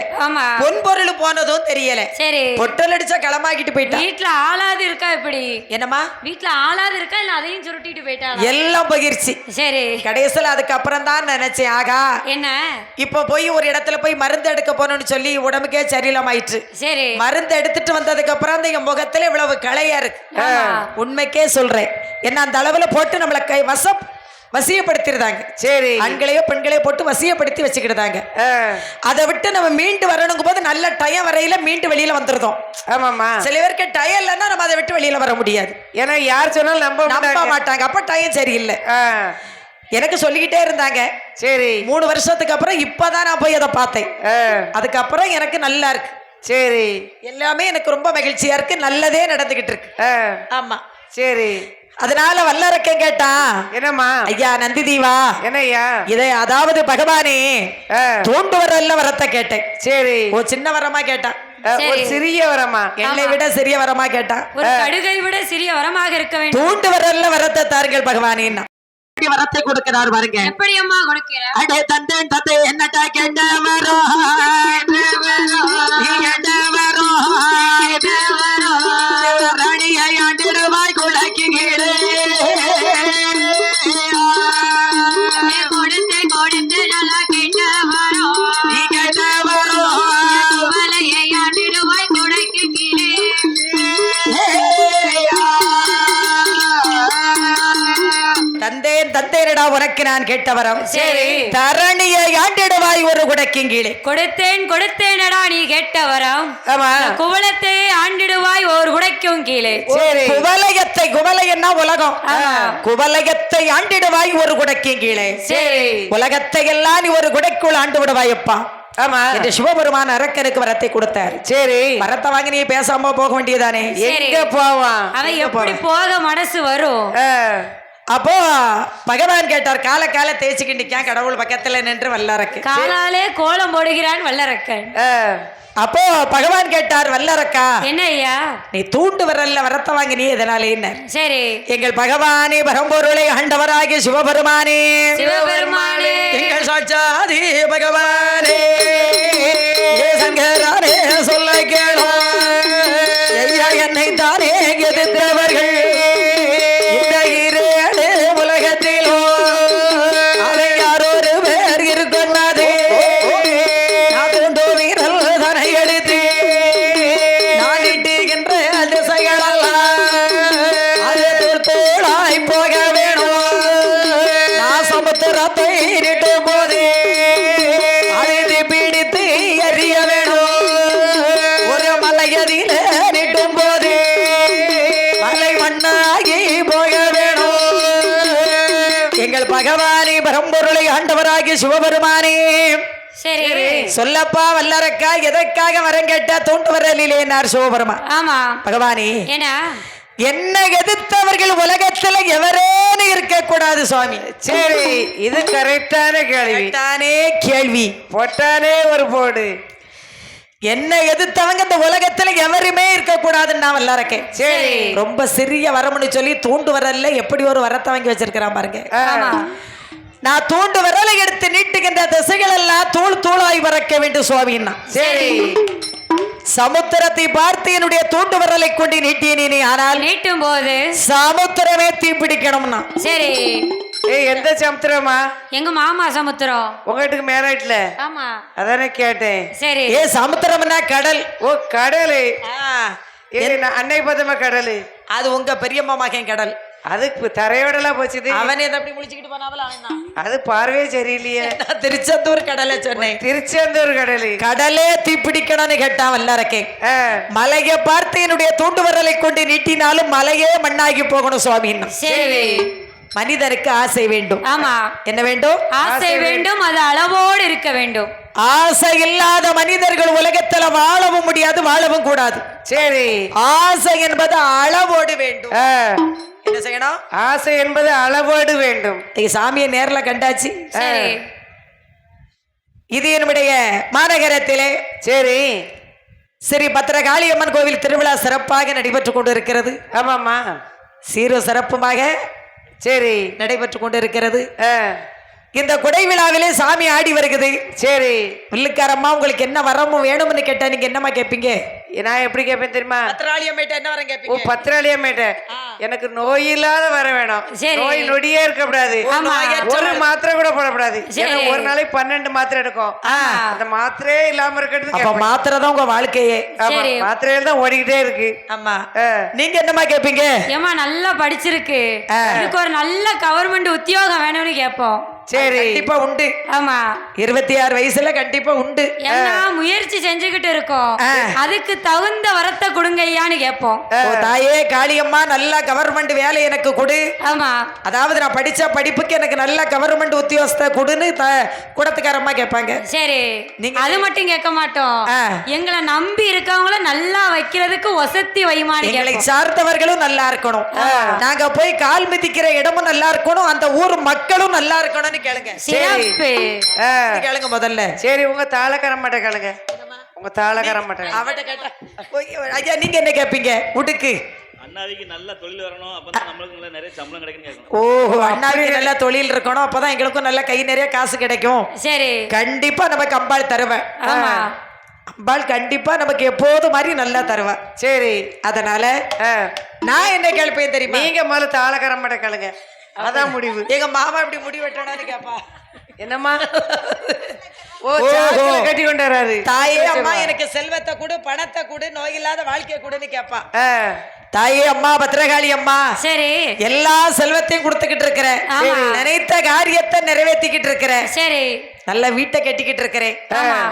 பொன்பொருள் போனதும் தெரியல. சரி, பொட்டல் அடிச்சா களமாக்கிட்டு போயிட்டா. வீட்டுல ஆளாது இருக்கா? எப்படி என்னம்மா, வீட்டுல ஆளாது இருக்கா இல்ல அதையும் சுருட்டிட்டு போயிட்டா? எல்லாம் பகிர்ச்சி. சரி, கடைசியில் அதுக்கப்புறம் தான் நினைச்சேன், ஆகா என்ன இப்ப போய் ஒரு இடத்துல போய் மருந்து எடுக்க போனோம்னு சொல்லி உடம்புக்கே சரியில்லாமாயிற்று. சரி, மருந்து எடுத்துட்டு வந்ததுக்கு அப்புறம் அந்த என் முகத்துல இவ்வளவு களையா இருக்கு. உண்மைக்கே சொல்றேன், என்ன அந்த அளவுல போட்டு நம்மளை வசியப்படுத்திருந்தாங்க. சரி, ஆண்களையோ பெண்களையோ போட்டு வசியப்படுத்தி வச்சுக்கிட்டாங்க. அதை விட்டு நம்ம மீண்டு வரணுங்கும் போது நல்ல டயம் வரையில மீண்டு வெளியில வந்துருந்தோம். ஆமாமா, சில பேருக்கு டயம் இல்லைன்னா நம்ம அதை விட்டு வெளியில வர முடியாது. ஏன்னா யார் சொன்னாலும் நம்ப மாட்டாங்க. அப்ப டயம் சரியில்லை எனக்கு சொல்லிக்கிட்டே இருந்தாங்க. சரி, 3 வருஷத்துக்கு அப்புறம் இப்பதான் நான் போய் அதை பார்த்தேன். அதுக்கப்புறம் எனக்கு நல்லா இருக்கு. சரி, எல்லாமே எனக்கு ரொம்ப மகிழ்ச்சியா இருக்கு, நல்லதே நடந்துகிட்டு இருக்கு. ஆமா, சரி. அதனால வல்லரக்கன் கேட்டான், என்னம்மா ஐயா நந்திதீவா, என்னய்யா இதை அதாவது பகவானே தூண்டு வரல வரத்தை கேட்டேன். சரி, ஒரு சின்ன வரமா கேட்டான், ஒரு சிறிய வரமா, என்னை விட சிறிய வரமா கேட்டான். ஒரு கடுகை விட சிறிய வரமாக இருக்க வேண்டும். தூண்டு வரல வரத்தை தாருங்கள் பகவானே. வரத்தை கொடுக்கிறார் பாருங்க. எப்படி அம்மா கொடுக்கிறார்? அடே தந்தை தந்தை என்னட்டா கேட்ட வரோ ராணியை ஆண்டிடுவாய் குலக்கிங்களே கொடுத்து நல்லா கேட்ட வரோ, நீ கேட்ட வரோ வலையை ஆண்டிடுவாய் குடைக்கு கீழே. தந்தேன் தந்தேனடா உனக்கு நான் கேட்ட வரம். சரி, தரணியை ஆண்டிடுவாய் ஒரு குடைக்கும் கீழே. கொடுத்தேன் கொடுத்தேனடா நீ கேட்ட வரம். குவலத்தை ஆண்டிடுவாய் ஒரு குடைக்கும் கீழே. சரி, குவலயத்தை, குவலயன்னா உலகம், குவலயத்தை ஆண்டிடுவாய் ஒரு குடைக்கும் கீழே. சரி, உலகத்தை எல்லாம் நீ ஒரு குடைக்குள் ஆண்டு விடுவாயப்பா. ஆமா, இந்த சிவபெருமான் அரக்கனுக்கு வரத்தை கொடுத்தார். சரி, வரத்தை வாங்கி நீ பேசாம போக வேண்டியதானே. எங்க போவான் அவன், எப்படி போக மனசு வரும்? அப்போ பகவான் கேட்டார், கால கால தேய்ச்சிக்கிண்டிக்கான் கடவுள் பக்கத்துல நின்று வல்லரக்கு. காலாலே கோலம் போடுகிறான் வல்லரக்கன். அப்போ பகவான் கேட்டார், வல்லரக்கா என்ன ஐயா நீ தூண்டு வரல வரத்தை வாங்கி நீ எதனால என்ன? சரி, எங்கள் பகவானே பரம்பொருளை ஆண்டவராகிய சிவபெருமானே, சிவபெருமானே எங்கள் சாட்சாதி பகவானே சங்கரானே சொல்ல கேளோ, ஐயா என்னை தானே எதிர்த்தவர்கள் இந்த இரேழு உலகத்திலோ அதை யாரொரு பேர் இருக்கொண்டாதே நான் வீரல் தனை எடுத்து நாடிட்டுகின்ற திசைகளெல்லாம் அது தோளாய் போக வேணும். நான் சமுத்திரத்தை நீட்டும் போது அதை பிடித்து எறிய வேணும். ஒரு மலையதில நீட்டும் போது மலை மண்ணாகி போக வேணும். எங்கள் பகவானே பரம்பொருளை ஆண்டவராகிய சிவபெருமானே, சரி சொல்லப்பா வல்லரக்கா எதற்காக வரம் கேட்ட தூண்டு வரலிலே என்னார் சிவபெருமான். ஆமா பகவானே, என்ன என்ன எதிர்த்தவர்கள் உலகத்துல எவரேன்னு இருக்க கூடாது சுவாமி. சரி, இது கரெக்டான கேள்வி தானே. கேள்வி போட்டானே ஒரு போடு. என்ன எதிர்த்தவங்க இந்த உலகத்துல எவருமே இருக்க கூடாதுன்னு வல்லரக்கேன். சரி, ரொம்ப சிறிய வரம்னு சொல்லி தூண்டு வரல எப்படி ஒரு வரத்தை வாங்கி வச்சிருக்கிறான் பாருங்க. நான் தூண்டு விரலை எடுத்து நீட்டுகின்ற திசைகள் எல்லாம் தூள் தூளாய் பறக்க வேண்டும் சுவாமின்னா. சரி. சமுத்திரத்தை பார்த்து என்னுடைய தூண்டு விரலை கொண்டு நீட்டியனே, ஆனால் நீட்டும் போது சமுத்திரமே தீ பிடிக்கணும்னா. சரி. ஏய், எந்த சமுத்திரமா? எங்க மாமா சமுத்திரம். உங்க வீட்டுக்கு மேலாயிட்டுல? ஆமா. அதானே கேட்டேன். சரி. ஏ சமுத்திரம்னா கடல். ஓ கடலு. அன்னை பதமா கடலு. அது உங்க பெரியம்மா மகன் கடல். அதுக்கு தரையோடலாம் போச்சுது. அவனே அப்படி முடிச்சுக்கிட்டு போனாவல அவன். அது பார்வையே சரியில்லையே. திருச்செந்தூர் கடலை சொன்னேன். திருச்செந்தூர் கடலு. கடலே தீப்பிடிக்கணும்னு கேட்டான் வல்லரக்கே. மலையை பார்த்து என்னுடைய தூண்டு விரலை கொண்டு நீட்டினாலும் மலையே மண்ணாகி போகணும் சுவாமின்னா. சரி. மனிதருக்கு ஆசை வேண்டும். ஆமா. என்ன வேண்டும்? ஆசை வேண்டும். அது அளவோடு இருக்க வேண்டும். ஆசை இல்லாத மனிதர்கள் உலகத்துல வாழவும் முடியாது, வாழவும் கூடாது. சரி. ஆசை என்பது அளவோடு வேண்டும். என்ன செய்யணும்? ஆசை என்பது அளவோடு வேண்டும். சாமியை நேர்ல கண்டாச்சு. சரி. இது என்னுடைய மாநகரத்திலே சரி ஸ்ரீ பத்திரகாளியம்மன் கோவில் திருவிழா சிறப்பாக நடைபெற்றுக் கொண்டு இருக்கிறது. ஆமாம்மா. சீர சிறப்புமாக சரி நடைபெற்றுக் கொண்டு இருக்கிறது. இந்த குடை விழாவிலே சாமி ஆடி வருகிறது. சரி. வில்லுக்காரம்மா, உங்களுக்கு என்ன வரமும் வேணும்னு கேட்டா நீங்க என்னமா கேட்பீங்க? நான் எப்படி கேட்பேன் தெரியுமா? பத்திராளியம்மேட்ட என்ன வரம் கேட்பீங்க? ஓ பத்திராளியம்மேட்ட எனக்கு நோய் இல்லாத வர வேணும். நோய் நொடியே இருக்கக்கூடாது. ஒரு மாத்திரை கூட போடக்கூடாது. ஏன்னா ஒரு நாளைக்கு 12 மாத்திரை எடுக்கும். அந்த மாத்திரையே இல்லாம இருக்கிறது. அப்ப மாத்திரை தான் உங்க வாழ்க்கையே. மாத்திரையில தான் ஓடிக்கிட்டே இருக்கு. ஆமா. நீங்க என்னமா கேட்பீங்க? ஏமா நல்லா படிச்சிருக்கு, இதுக்கு ஒரு நல்ல கவர்மெண்ட் உத்தியோகம் வேணும்னு கேட்போம். சரி. கண்டிப்பா உண்டு. ஆமா. 26 வயசுல கண்டிப்பா உண்டு. ஏன்னா முயற்சி செஞ்சுக்கிட்டு இருக்கோம், அதுக்கு தகுந்த வரத்தை கொடுங்க ஐயான்னு கேட்போம். தாயே காளியம்மா, நல்ல கவர்மெண்ட் வேலை எனக்கு கொடு. ஆமா. அதாவது நான் படிச்ச படிப்புக்கு எனக்கு நல்ல கவர்மெண்ட் உத்தியோகத்தை கொடுன்னு கூடத்துக்காரம்மா கேட்பாங்க. சரி. அது மட்டும் கேட்க மாட்டோம், எங்களை நம்பி இருக்கவங்கள நல்லா வைக்கிறதுக்கு வசதி வைமானி. எங்களை சார்ந்தவர்களும் நல்லா இருக்கணும், நாங்க போய் கால் மிதிக்கிற இடமும் நல்லா இருக்கணும், அந்த ஊர் மக்களும் நல்லா இருக்கணும் கேளுங்க. கேளுங்க முதல்ல. சரி, உங்க தாளக்கார மாட்டே கேளுங்க. உங்க தாளக்கார மாட்டே அவட்ட கேட்டா ஐயா நீங்க என்ன கேட்பீங்க? உடுக்கு அண்ணாவிக்கு நல்ல தொழில் வரணும், அப்பதான் நம்மளுக்கு நல்ல நிறைய சம்பளம் கிடைக்கும்னு கேட்கணும். ஓஹோ, அண்ணாவிக்கு நல்ல தொழில் இருக்கணும், அப்பதான் எங்களுக்கும் நல்ல கை நிறைய காசு கிடைக்கும். சரி. கண்டிப்பா நமக்கு அம்பாள் தருவேன். ஆமா. அம்பாள் கண்டிப்பா நமக்கு எப்போது மாதிரி நல்லா தருவா. சரி, அதனால நான் என்ன கேள்விப்பேன் தெரியுமா? நீங்க முதல்ல தாளக்கார மாட்டே கேளுங்க, அதான் முடிவு. எங்க மாமா இப்படி முடி வெட்டணும்னு கேப்பா. என்னம்மா? ஓ கட்டி கொண்டு வராரு. தாயே அம்மா எனக்கு செல்வத்தை கொடு, பணத்தை கொடு, நோய் இல்லாத வாழ்க்கையை கொடுன்னு கேப்பா. தாயே அம்மா பத்திரகாளி அம்மா, சரி, எல்லா செல்வத்தையும் கொடுத்துக்கிட்டு இருக்கிறேன், நினைத்த காரியத்தை நிறைவேற்றிக்கிட்டு இருக்கிறேன். சரி, நல்ல வீட்டை கட்டிக்கிட்டு இருக்கிறேன்,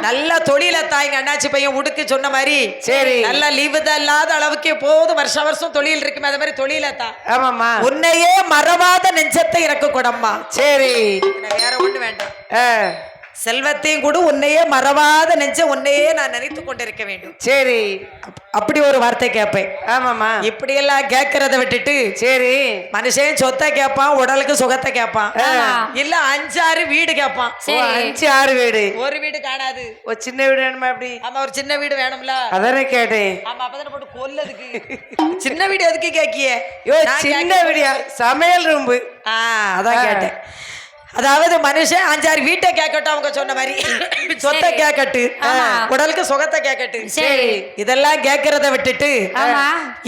நல்ல தொழில தாய்ங்க அண்ணாச்சி பையன் உடுக்கு சொன்ன மாதிரி. சரி, நல்ல லீவு தான் இல்லாத அளவுக்கு எப்போதும் வருஷம் வருஷம் தொழில் இருக்குமே, அது மாதிரி தொழில தான். ஆமாம்மா. உன்னையே மறவாத நெஞ்சத்தை எனக்கு கொடம்மா. சரி, வேற ஒண்ணு வேண்டாம், செல்வத்தையும் கூட உன்னையே மறவாத நெஞ்ச உன்னையே நான் நினைத்து கொண்டிருக்க வேண்டும். சரி, அப்படி ஒரு வார்த்தை கேட்பேன். ஆமாமா. இப்படி எல்லாம் கேட்கறத விட்டுட்டு, சரி, மனுஷன் சொத்தை கேட்பான், உடலுக்கு சுகத்தை கேட்பான், இல்ல 5-6 வீடு கேட்பான். 5-6 வீடு, ஒரு வீடு காணாது. ஒரு சின்ன வீடு வேணுமா? அப்படி. ஆமா, ஒரு சின்ன வீடு வேணும்ல, அதானே கேட்டேன். ஆமா, அப்பதானே போட்டு கொல்லதுக்கு சின்ன வீடு எதுக்கு கேக்கிய? சின்ன வீடியா? சமையல் ரூம்பு. அதான் கேட்டேன். அதாவது மனுஷன் 5-6 வீட்டை கேட்கட்டும், அவங்க சொன்ன மாதிரி சொத்தை கேட்கட்டு, உடலுக்கு சுகத்தை கேட்கட்டு. சரி, இதெல்லாம் கேட்கறத விட்டுட்டு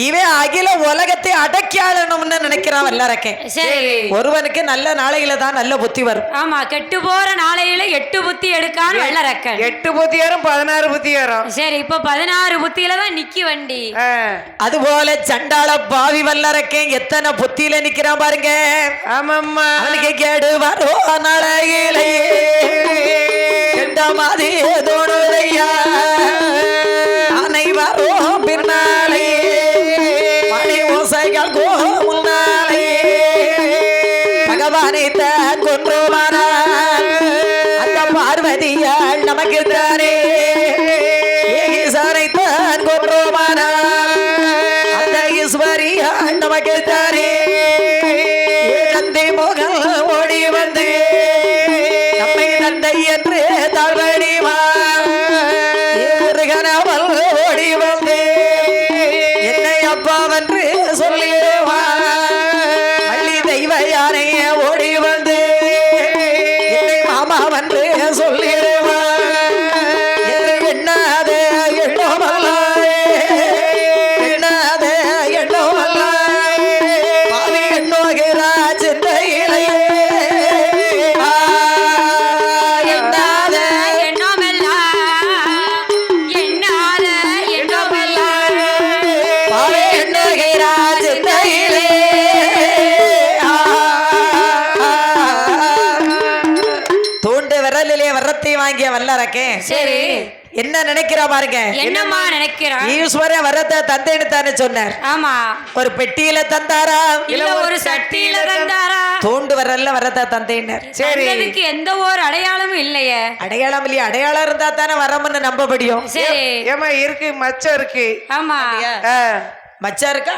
இவன் அகில உலகத்தை அடக்கி ஆளணும்னு நினைக்கிறான் வல்லரக்கேன். சரி, ஒருவனுக்கு நல்ல நாளையில தான் நல்ல புத்தி வரும். ஆமா, கெட்டு போற நாளையில 8 புத்தி எடுக்கான்னு வல்லரக்கன். 8 புத்தி ஏறும், 16 புத்தி ஏறும். சரி, இப்ப 16 புத்தியில தான் நிக்கி வண்டி. அதுபோல சண்டாள பாவி வல்லரக்கேன் எத்தனை புத்தியில நிக்கிறான் பாருங்க. ஆமாம்மா, அவனுக்கு கேடு வரும் நாளையிலே எந்த மாதிரி தோணுதையா, அனைவரும் பின்னாலே மணி ஓசைகள் முன்னாலே பகவானை தான் கொன்றுமானால் அந்த பார்வதியால் நமக்கு தானே ஈஸ்வரை தான் கொன்றுமானால் அந்த ஈஸ்வரியால் நமக்கு தானே தந்தை மோகல் ஓடி வந்து நம்மை தந்தை என்று தாழ்வடிவான் ஓடி வந்து என்னை அப்பாவென்று சொல்லிடுவான். பள்ளி தெய்வ யானைய ஓடி வந்து வாங்கிய வல்லரக்கே சரி என்ன நினைக்கிறா பாருங்க. என்னம்மா நினைக்கிறா? ஈஸ்வரன் வரத்தை தந்தேன்னு தானே சொன்னார். ஆமா. ஒரு பெட்டியில தந்தாரா இல்ல ஒரு சட்டியில தந்தாரா? தோண்டு வரல வரத்தை தந்தேன்னு. சரி அதுக்கு எந்த ஒரு அடையாளமும் இல்லையே. அடையாளம் இல்லையா? அடையாளம் இருந்தா தானே வரமுன்னு நம்ப முடியும். சரி ஏமா இருக்கு மச்சம் இருக்கு. ஆமா மச்சா இருக்கா?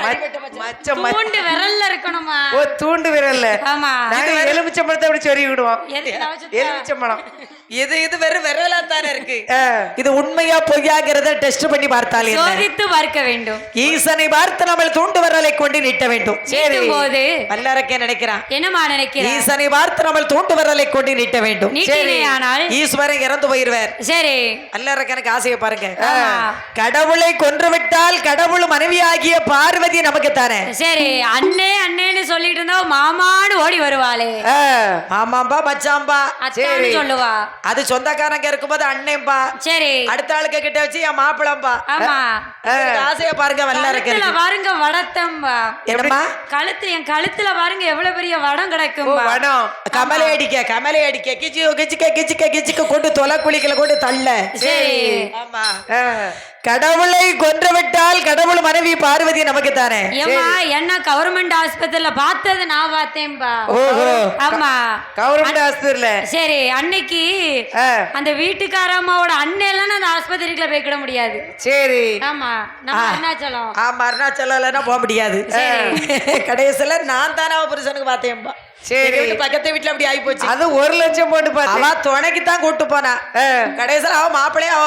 மச்சம் தூண்டு விரல்ல இருக்கணுமா? ஓ தூண்டு விரல்ல. ஆமா. நாங்க எலுமிச்சம்பழத்தை அப்படி சொருகி விடுவோம். எதுக்கு நான் வச்சுட்டா? எலுமிச்சம்பழம் இது வெறும் விரலா தானே இருக்கு. இது உண்மையா பொய்யாகிறத டெஸ்ட் பண்ணி பார்த்தாலே சோதித்து பார்க்க வேண்டும். ஈசனை பார்த்து நம்ம தூண்டு விரலை கொண்டு நீட்ட வேண்டும். சரி போது வல்லரக்கே நினைக்கிறான். என்னமா நினைக்கிறா? ஈசனை பார்த்து நம்ம தூண்டு விரலை கொண்டு நீட்ட வேண்டும். நீட்டினேயானால் ஈஸ்வரன் இறந்து போயிருவார். சரி வல்லரக்கனுக்கு ஆசையை பாருங்க. கடவுளை கொன்று விட்டால் கடவுள் மனைவியாகிய பார்வதி நமக்கு தானே. சரி அண்ணே அண்ணேன்னு சொல்லிட்டு இருந்தா மாமான்னு ஓடி வருவாளே. ஆமாம்பா மச்சாம்பா அத்தான்னு சொல்லுவா. அது சொந்தக்காரங்க இருக்கும்போது அண்ணேம்பா. சரி அடுத்த ஆளுக்கு கிட்ட வச்சு என் மாப்பிளம்பா. ஆமா ஆசைய பாருங்க வல்லரக்கன். பாருங்க வடத்தம்பா. என்னம்மா கழுத்துல என் கழுத்துல பாருங்க எவ்வளவு பெரிய வடம் கிடக்கும். வடம் கமலை அடிக்க கிச்சுக்க கொண்டு தொலை குளிக்கல கொண்டு தள்ள. சரி ஆமா கடவுளை கொன்று விட்டால் கடவுள் மனைவி பார்வதி நமக்கு தானே. ஏமா என்ன கவர்மெண்ட் ஆஸ்பத்திரியில பார்த்தது நான் பார்த்தேன்பா. ஓஹோ ஆமா கவர்மெண்ட் ஆஸ்பத்திரியில. சரி அன்னைக்கு அந்த வீட்டுக்கார அம்மாவோட அண்ணன் எல்லாம் அந்த ஆஸ்பத்திரிக்குள்ள போய்க்கிட முடியாது. சரி ஆமா நம்ம அருணாச்சலம். ஆமா அருணாச்சலம் போக முடியாது. கடைசியில நான் தானே அவ புருஷனுக்கு பார்த்தேன்பா. சரி பக்கத்து வீட்டுல அப்படி ஆகி போச்சு. அது 1 லட்சம் போட்டு பார்த்தா துணைக்கு தான் கூட்டு போனா. கடைசியில அவ மாப்பிள்ளைய அவ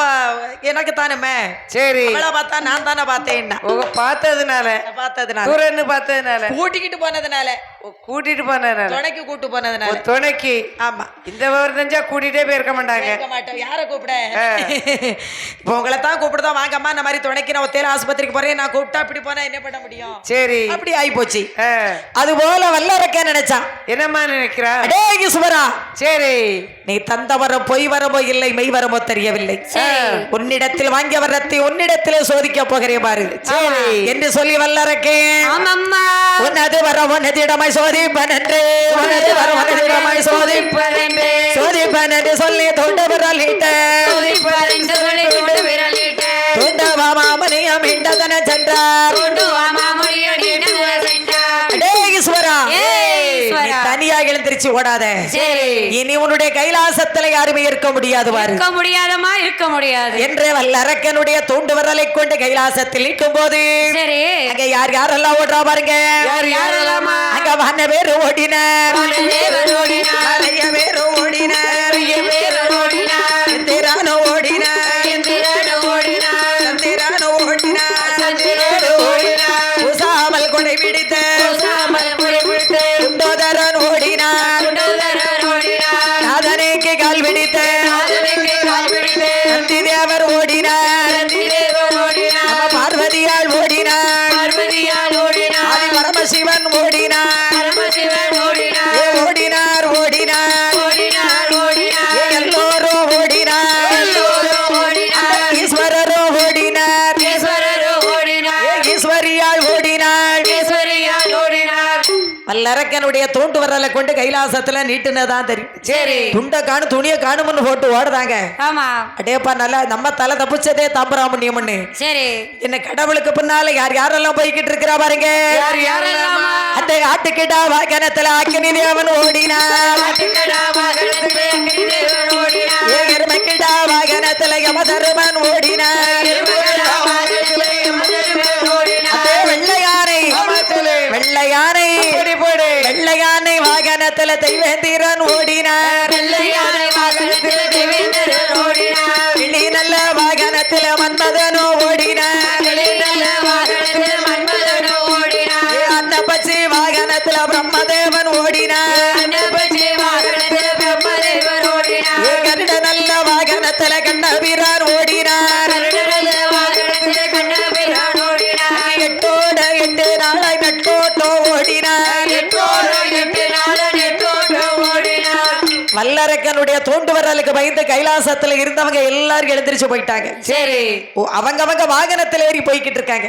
எனக்கு தானுமே. சரி பார்த்தா நான் தானே பார்த்தேன். பார்த்ததுனால பார்த்ததுனால கூட்டிக்கிட்டு போனதுனால துணைக்கு கூட்டு போனதுனால துணைக்கு. ஆமா இந்த விவரம் தெரிஞ்சா கூட்டிட்டே போயிருக்க மாட்டாங்க. யார கூப்பிட இப்போ உங்களை தான் கூப்பிடுதா வாங்கம்மா இந்த மாதிரி துணைக்கு நான் ஒத்தையில ஆஸ்பத்திரிக்கு போறேன் நான் கூப்பிட்டா அப்படி போனா என்ன பண்ண முடியும். சரி அப்படி ஆகி போச்சு. அது போல வல்லரக்கே நினைச்சான். என்னம்மா நினைக்கிறா? அடே ஈஸ்வரா சரி நீ தந்த வரம் பொய் வரமோ இல்லை மெய் வரமோ தெரியவில்லை. உன்னிடத்தில் வாங்கிய வரத்தை உன்னிடத்திலே சோதிக்க போகிறேன் பாரு. சரி என்று சொல்லி வல்லரக்கே உன்னது வரம் உன்னதிடமாய் சோதிப்பன் என்று உன்னது வரம் உன்னதிடமாய் சோதிப்பன் என்று சொல்லி தொண்டு விரலிட்ட தொண்டு வாமாமணியம் இண்டதன சென்றார். ஈஸ்வரா தனியாக எழுந்திருச்சு ஓடாத. இனி உன்னுடைய கைலாசத்துல யாருமே இருக்க முடியாது. இருக்க முடியாது என்று வல்லரக்கனுடைய தூண்டு விரலை கொண்டு கைலாசத்தில் நிற்கும் போது அங்க யார் யாரெல்லாம் ஓடுறா பாருங்க. அங்க வண்ண பேரு ஓடினார். நிறைய பேரு ஓடினார். எந்திரானோ ஓடினார். சந்திரானோ ஓடினார். உசாமல் கொடை பிடித்த குண்டோதரன் ஓடினார். நாதனைக்கு கால் பிடித்த நந்தி தேவர் ஓடினார். பார்வதியால் ஓடினார். ஆதி பரமசிவன் ஓடினார். ஓடினார் எல்லோரும் ஓடினார். ஈஸ்வரரோ ஓடினார். ஈஸ்வரியால் ஓடினார். வல்லரக்கனுடைய தூண்டு வரலை கொண்டு கைலாசத்துல நீட்டுனதான் தெரியும். சரி துண்ட காணு துணிய காணும்னு போட்டு ஓடுதாங்க. ஆமா அடேப்பா நல்லா நம்ம தலை தப்பிச்சதே தாம்பராமணியம்னு. சரி என்ன கடவுளுக்கு பின்னால யார் யாரெல்லாம் போய்கிட்டு இருக்கிறா பாருங்க. அந்த ஆட்டுக்கிட்டா வாகனத்துல அக்கினி தேவன் ஓடினார். எருமைக்கிட்டா வாகனத்துல யமதர்மன் ஓடினார். வெள்ளையானை வாகனத்துல தெய்வேந்திரன் ஓடினார். கிளி நல்ல வாகனத்துல மன்மதனோ ஓடினார். அன்னப்பச்சி வாகனத்துல பிரம்மதேவன் ஓடினார். கண்ட நல்ல வாகனத்துல கண்ணபிரான் ஓடினார். எட்டோட 8 நாளாய் நட்டோட்டோ ஓடினார். வல்ல வல்லரக்கனுடைய தோண்டு வரலுக்கு பயந்து கைலாசத்துல இருந்தவங்க எல்லாரும் எழுந்திருச்சு போயிட்டாங்க. சரி. அவங்க வாகனத்துல ஏறி போய்கிட்டு இருக்காங்க.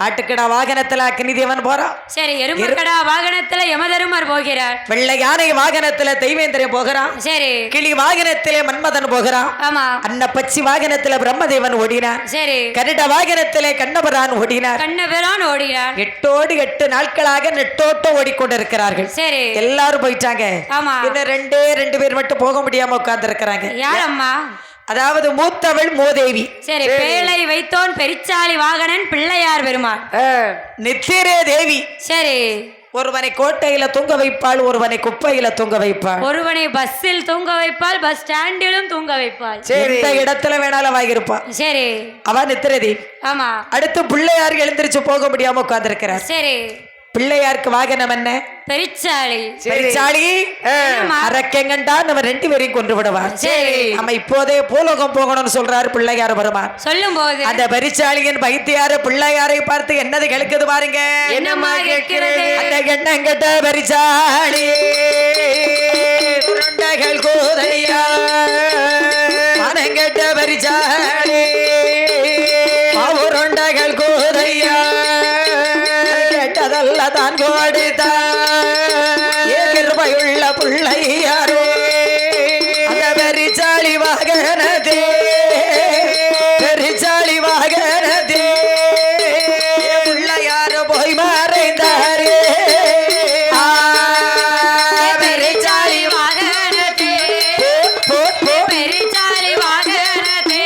ஆட்டுக்கடா வாகனத்துல அக்னிதேவன் போறான். சரி. எறும்புக்கடா வாகனத்துல யமதருமர் போகிறார். வெள்ளை யானை வாகனத்துல தெய்வேந்திரன் போகிறான். சரி. கிளி வாகனத்திலே மன்மதன் போகிறான். ஆமா. அன்னப்பச்சி வாகனத்துல பிரம்மதேவன் ஓடினான். சரி. கருட வாகனத்திலே கண்ணபுரான் ஓடினார். கண்ணபிரான் ஓடினார். 8 நாட்களாக நெட்டோட்டம் ஓடிக்கொண்டிருக்கிறார்கள். சரி. எல்லாரும் போயிட்டாங்க. ஆமா. இன்னும் 2 பேர் மட்டும் போக முடியாம உட்கார்ந்து இருக்கிறாங்க. யார் அம்மா? அதாவது மூத்தவள் மூதேவி. சரி. பேழை வைத்தோன் பெரிச்சாலி வாகனன் பிள்ளையார் பெருமாள். நித்திரே தேவி. சரி. ஒருவனை கோட்டையில தூங்க வைப்பாள், ஒருவனை குப்பையில தூங்க வைப்பாள். ஒருவனை பஸ்ஸில் தூங்க வைப்பாள், பஸ் ஸ்டாண்டிலும் தூங்க வைப்பாள். எந்த இடத்துல வேணாலும் வாங்கிருப்பா. சரி. அவ நித்திரே தேவி. ஆமா. அடுத்து பிள்ளையார் எழுந்திருச்சு போக முடியாம உட்கார்ந்து இருக்கிறார். சரி. பிள்ளையாருக்கு வாகனம் என்ன? பெரிச்சாலி. பெரிச்சாலி அரக்கங்கண்டா நம்ம 2 பேரையும் கொண்டு விடுவார். சரி. நம்ம இப்போதே பூலோகம் போகணும்னு சொல்றாரு பிள்ளையார் பெருமான். சொல்லும் போது அந்த பெரிச்சாலியின் பைத்தியார பிள்ளையாரை பார்த்து என்னது கேட்குது பாருங்க. என்னம்மா கேட்கிறது? அந்த எண்ணங்கட்ட பெரிச்சாலி உருண்டைகள் கோதையா மனங்கட்ட பெரிச்சாலி உருண்டைகள் கோதையா கேட்டதல்ல தான் கோடித்தாயுள்ள பிள்ளையாரோ அந்த பெரிச்சாலி வாகனதே பெரிச்சாலி வாகனதே பிள்ளையாரோ போய் மறைந்தாரே பெரிச்சாலி வாகனத்தே பெரிச்சாலி வாகனத்தே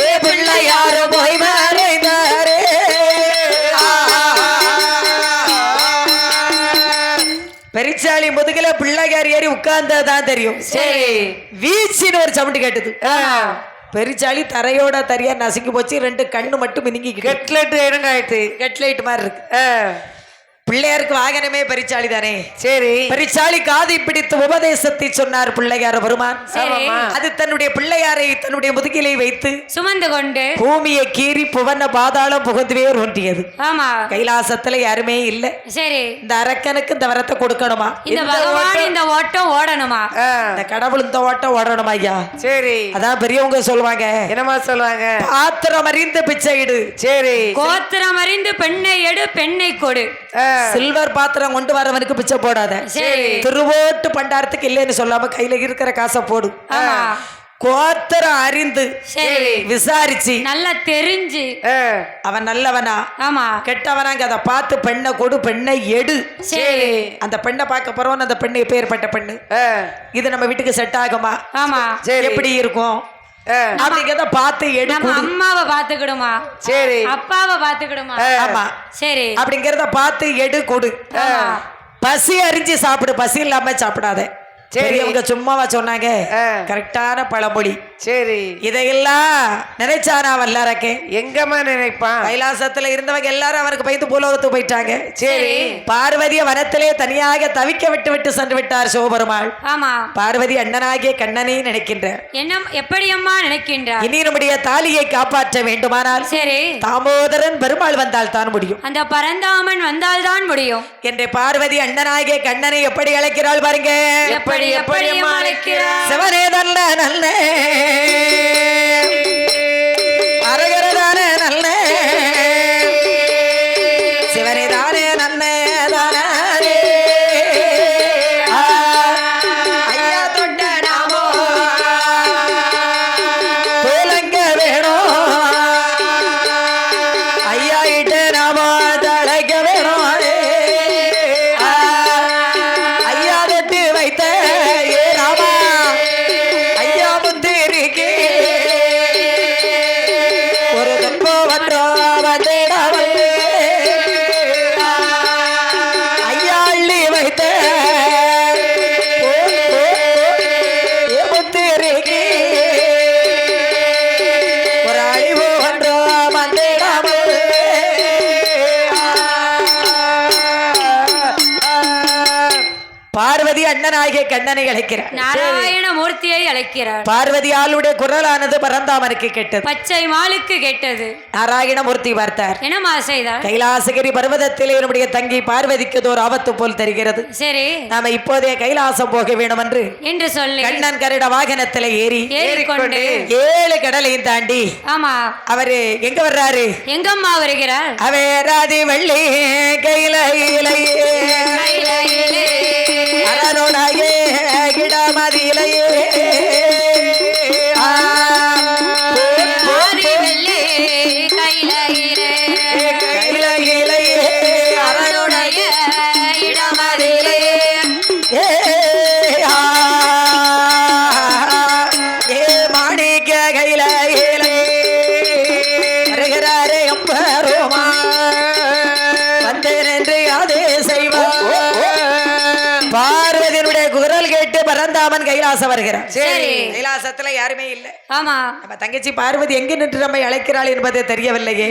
ஏ பிள்ளையாரோ போய் மறைந்தாரே. பெரிச்சாலி முதுகுல பிள்ளையார் ஏறி உட்கார்ந்ததான் தெரியும். சரி. வீச்சின்னு ஒரு சவுண்ட் கேட்டது. பெரிச்சாலி தரையோட தரையா நசுங்கி போச்சு. 2 கண்ணு மட்டும் மினிங்கி கெட்லெட் இறங்காயிட்டு கெட்லைட் மாதிரி இருக்கு. பிள்ளையாருக்கு வாகனமே பெரிச்சாலி தானே. சரி. பெரிச்சாலி காதை பிடித்து உபதேசத்தை சொன்னார் பிள்ளையார் பெருமான். சரி. அது தன்னுடைய பிள்ளையாரை தன்னுடைய முதுகிலை வைத்து சுமந்து கொண்டு பூமியை கீறி புவன பாதாளம் புகுந்துவே ஒன்றியது. ஆமா. கைலாசத்துல யாருமே இல்ல. சரி. இந்த அரக்கனுக்கு இந்த வரத்தை கொடுக்கணுமா? இந்த பகவான் இந்த ஓட்டம் ஓடணுமா? இந்த கடவுள் இந்த ஓட்டம் ஓடணுமா ஐயா? சரி. அதான் பெரியவங்க சொல்லுவாங்க. என்னமா சொல்லுவாங்க? பாத்திரம் அறிந்து பிச்சை இடு. சரி. கோத்திரம் அறிந்து பெண்ணை எடு பெண்ணை கொடு. சில்வர் பாத்திரம் கொண்டு வரவனுக்கு பிச்சை போடாத. சரி. திருவோட்டு பண்டாரத்துக்கு இல்லைன்னு சொல்லாம கையில இருக்கிற காசை போடு. ஆமா. கோத்திரம் அறிந்து சரி. விசாரிச்சு நல்லா தெரிஞ்சு அவன் நல்லவனா ஆமா கெட்டவனாங்க அதை பார்த்து பெண்ணை கொடு பெண்ணை எடு. சரி. அந்த பெண்ணை பார்க்க போறோம். அந்த பெண்ணு எப்பேற்பட்ட பெண்ணு, இது நம்ம வீட்டுக்கு செட் ஆகுமா, ஆமா எப்படி இருக்கும் அப்படிங்கிறத பார்த்து எடு. நம்ம அம்மாவை பாத்துக்கிடுமா, சரி அப்பாவை பாத்துக்கிடுமா, ஆமா சரி அப்படிங்கறத பார்த்து எடு கொடு. பசி அறிஞ்சு சாப்பிடு, பசி இல்லாம சாப்பிடாத. பெரியவங்க சும்மாவா சொன்னாங்க, கரெக்டான பழமொழி. சரி. இதையெல்லாம் நினைச்சானா வல்லாரக்கே? எங்கம்மா நினைப்பான்? கைலாசத்துல இருந்தவங்க எல்லாரும் அவருக்கு பயந்து பூலோகத்துக்கு போயிட்டாங்க. சரி. பார்வதிய வனத்திலே தனியாக தவிக்க விட்டு விட்டு சென்று விட்டார் சிவபெருமாள். ஆமா. பார்வதி அண்ணனாகிய கண்ணனை நினைக்கின்ற என்ன எப்படி அம்மா நினைக்கின்றார்? இனி நம்முடைய தாலியை காப்பாற்ற வேண்டுமானால் சரி தாமோதரன் பெருமாள் வந்தால் தான் முடியும். அந்த பரந்தாமன் வந்தால் தான் முடியும் என்று பார்வதி அண்ணனாகிய கண்ணனை எப்படி அழைக்கிறாள் பாருங்க. எப்படி எப்படி அம்மா அழைக்கிறார்? சிவனே நல்ல நல்ல அரகரதான நல்ல சிவனே தானே நல்ல தானே ஐயா தொண்ட நாமோ தோலங்க வேணும் ஐயா இட்டு நாமோ தழைக்க வேணும் ஐயா தட்டு வைத்த ஏ ராமா ஐயா முந்திரிக்கு ஒரு துன்பம் வந்தோ வந்திடாமல் ஐயா அள்ளி வைத்த ஏ முத்திரிக்கு ஒரு அழிவு ஒன்றோ வந்திடாமல் பார்வதி பார்வதி அண்ணனாகிய கண்ணனை அழைக்கிறார். நாராயண மூர்த்தியை அழைக்கிறார். பார்வதி ஆளுடைய குரலானது பரந்தாமனுக்கு கேட்டது. பச்சை மாலுக்கு கேட்டது. நாராயணமூர்த்தி பார்த்தார். என்னமா செய்தார்? கைலாசகிரி பர்வதத்திலே என்னுடைய தங்கி பார்வதிக்கு ஒரு ஆபத்து போல் தெரிகிறது. சரி, நாம இப்போதே கைலாசம் போக வேண்டும் என்று சொல்லி கண்ணன் கருட வாகனத்திலே ஏறிக்கொண்டு 7 கடலையும் தாண்டி ஆமா அவரு எங்க வர்றாரு? எங்கம்மா வருகிறார்? அவேராதி வெள்ளி கையிலையே அரணுடைய கிடமதியிலையே பரந்தாமன் கைலாசம் வருகிறார். சரி, கைலாசத்துல யாருமே இல்ல. ஆமா, நம்ம தங்கச்சி பார்வதி எங்க நின்று நம்மை அழைக்கிறாள் என்பது தெரியவில்லையே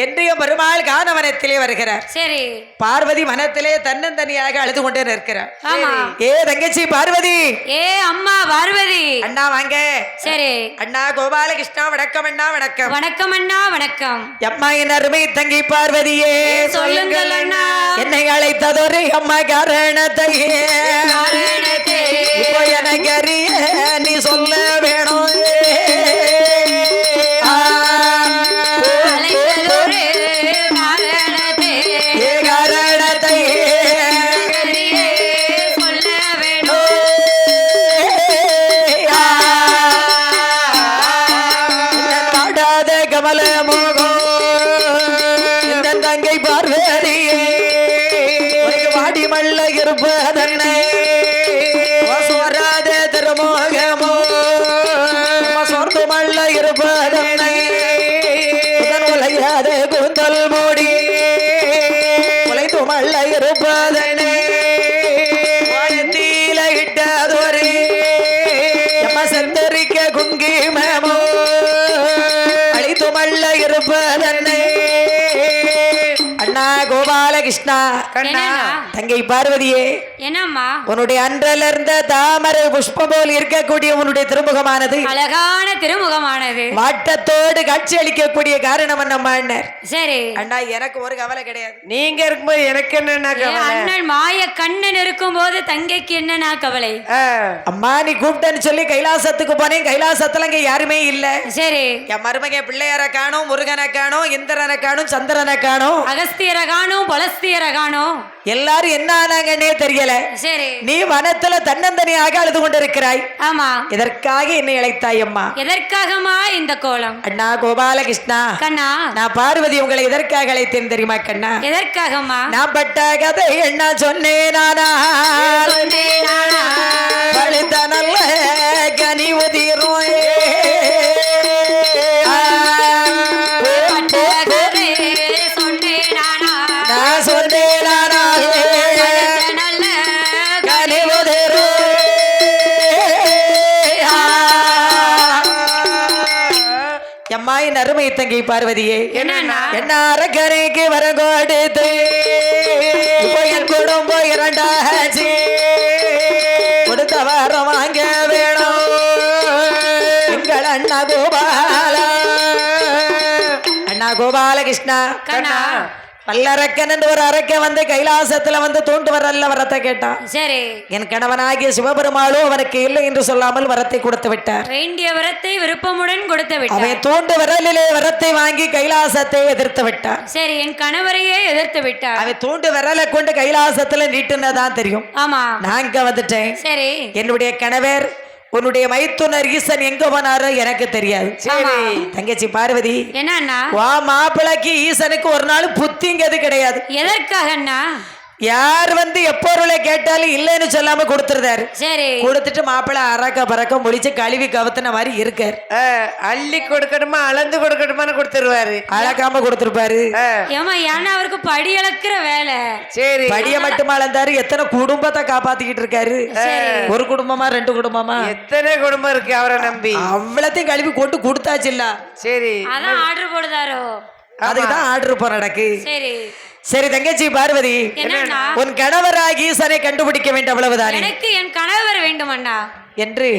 என்றைய பெருமாள் கானவனத்திலே வருகிறார். சரி, பார்வதி மனத்திலே தன்னந்தனியாக அழுது கொண்டே நிற்கிறார். ஆமா, ஏ தங்கச்சி பார்வதி, ஏ அம்மா பார்வதி, அண்ணா வாங்க. சரி, அண்ணா கோபாலகிருஷ்ணா வணக்கம். அண்ணா வணக்கம். வணக்கம் அண்ணா வணக்கம். அம்மா என் அருமை தங்கி பார்வதியே சொல்லுங்கள் அண்ணா, என்னை அழைத்ததொரு அம்மா காரணத்தையே இப்போ எனக்கு அறிய நீ சொல்ல வேணும். கமல மோகம் இந்த தங்கை பார்வதியே வாடி மல்ல இருப்பதன்னை திருமோகமோ சொர்ந்து மல்ல இருப்பதன்னை உலையாத கூந்தல் மூடி உலைந்து மல்ல இருப்பதனை தீல இட்டதொரு செந்தரிக்க குங்கிமமோ அழித்து மல்ல இருப்பதன்னை. அண்ணா கோபாலகிருஷ்ணா, தங்கை பார்வதியே, என்னம்மா உன்னுடைய அன்றலர்ந்த தாமரை புஷ்பம் போல் இருக்கக்கூடிய உன்னுடைய திருமுகமானது அழகான திருமுகமானது வாட்டத்தோடு காட்சி அளிக்கக்கூடிய காரணம் என்னம்மா? சரி அண்ணா, எனக்கு ஒரு கவலை கிடையாது. நீங்க இருக்கும்போது எனக்கு என்ன கவலை? அண்ணன் மாய கண்ணன் இருக்கும் போது தங்கைக்கு என்னன்னா கவலை? அம்மா நீ கூப்பிட்டேன்னு சொல்லி கைலாசத்துக்கு போனேன். கைலாசத்துல இங்க யாருமே இல்ல. சரி, என் மருமக பிள்ளையார காணும், முருகனை காணும், இந்திரனை காணும், சந்திரனை காணும், அகஸ்தியரை காணும், பலஸ்தியரை காணும். எல்லாரும் என்ன ஆனாங்கன்னே தெரியல. சரி, நீ வனத்துல தன்னந்தனியாக அழுது கொண்டிருக்கிறாய். ஆமா, எதற்காக என்னை அழைத்தாய் அம்மா? எதற்காகமா இந்த கோலம்? அண்ணா கோபாலகிருஷ்ணா, கண்ணா, நான் பார்வதி உங்களை எதற்காக அழைத்தேன் தெரியுமா கண்ணா? எதற்காகமா? நான் பட்ட கதை என்ன சொன்னேன் நானா? பழுத்த நல்ல கனி உதிரும் என் அருமை தங்கை பார்வதியே, என்ன அரக்கரைக்கு வர கொடுத்து என் குடும்பம் இரண்டாச்சு கொடுத்த வாரம் வாங்க வேணும் எங்கள் அண்ணா கோபாலா. அண்ணா கோபாலகிருஷ்ணா, கண்ணா, பல்லரக்கன் என்று ஒரு அரக்கன் வந்து கைலாசத்துல வந்து தோண்டு வரல வரத்தை கேட்டான். சரி, என் கணவனாகிய சிவபெருமாளோ அவனுக்கு இல்லை என்று சொல்லாமல் வரத்தை கொடுத்து விட்டார். வேண்டிய வரத்தை விருப்பமுடன் கொடுத்து விட்டார். அவன் தோண்டு வரலிலே வரத்தை வாங்கி கைலாசத்தை எதிர்த்து விட்டார். சரி, என் கணவரையே எதிர்த்து விட்டார். அவன் தோண்டு வரலை கொண்டு கைலாசத்துல நீட்டுனதான் தெரியும். ஆமா, நாங்க வந்துட்டேன். சரி, என்னுடைய கணவர் உன்னுடைய மைத்துனர் ஈசன் எங்க போனாரோ எனக்கு தெரியாது. சரி, தங்கச்சி பார்வதி, என்னன்னா வா மாப்பிளைக்கு ஈசனுக்கு ஒரு நாள் புத்திங்கிறது கிடையாது. எதற்காகன்னா யார் வந்து எப்பொருளை கேட்டாலும் இல்லைன்னு சொல்லாம கொடுத்துருந்தாரு. சரி, கொடுத்துட்டு மாப்பிள்ளை அரக்க பறக்க முடிச்சு கழுவி கவுத்தின மாதிரி இருக்காரு. அள்ளி கொடுக்கணுமா அளந்து கொடுக்கணுமான்னு கொடுத்துருவாரு. அளக்காம கொடுத்துருப்பாரு. ஏமா ஏன்னா அவருக்கு படி அளக்குற வேலை. சரி, படிய மட்டும் அளந்தாரு. எத்தனை குடும்பத்தை காப்பாத்திக்கிட்டு இருக்காரு. ஒரு குடும்பமா 2 குடும்பமா எத்தனை குடும்பம் இருக்கு அவரை நம்பி. அவ்வளத்தையும் கழுவி கொண்டு கொடுத்தாச்சு இல்ல. சரி, அதான் ஆர்டர் போடுதாரோ. அதுக்குதான் ஆர்டர் போற நடக்கு. சரி சரி தங்கச்சி பார்வதி, என்னண்ணா? உன் கணவராகி ஈசனை கண்டுபிடிக்க வேண்டும் அவ்வளவுதானே எனக்கு என் கணவர் வேண்டும் அண்ணா என்று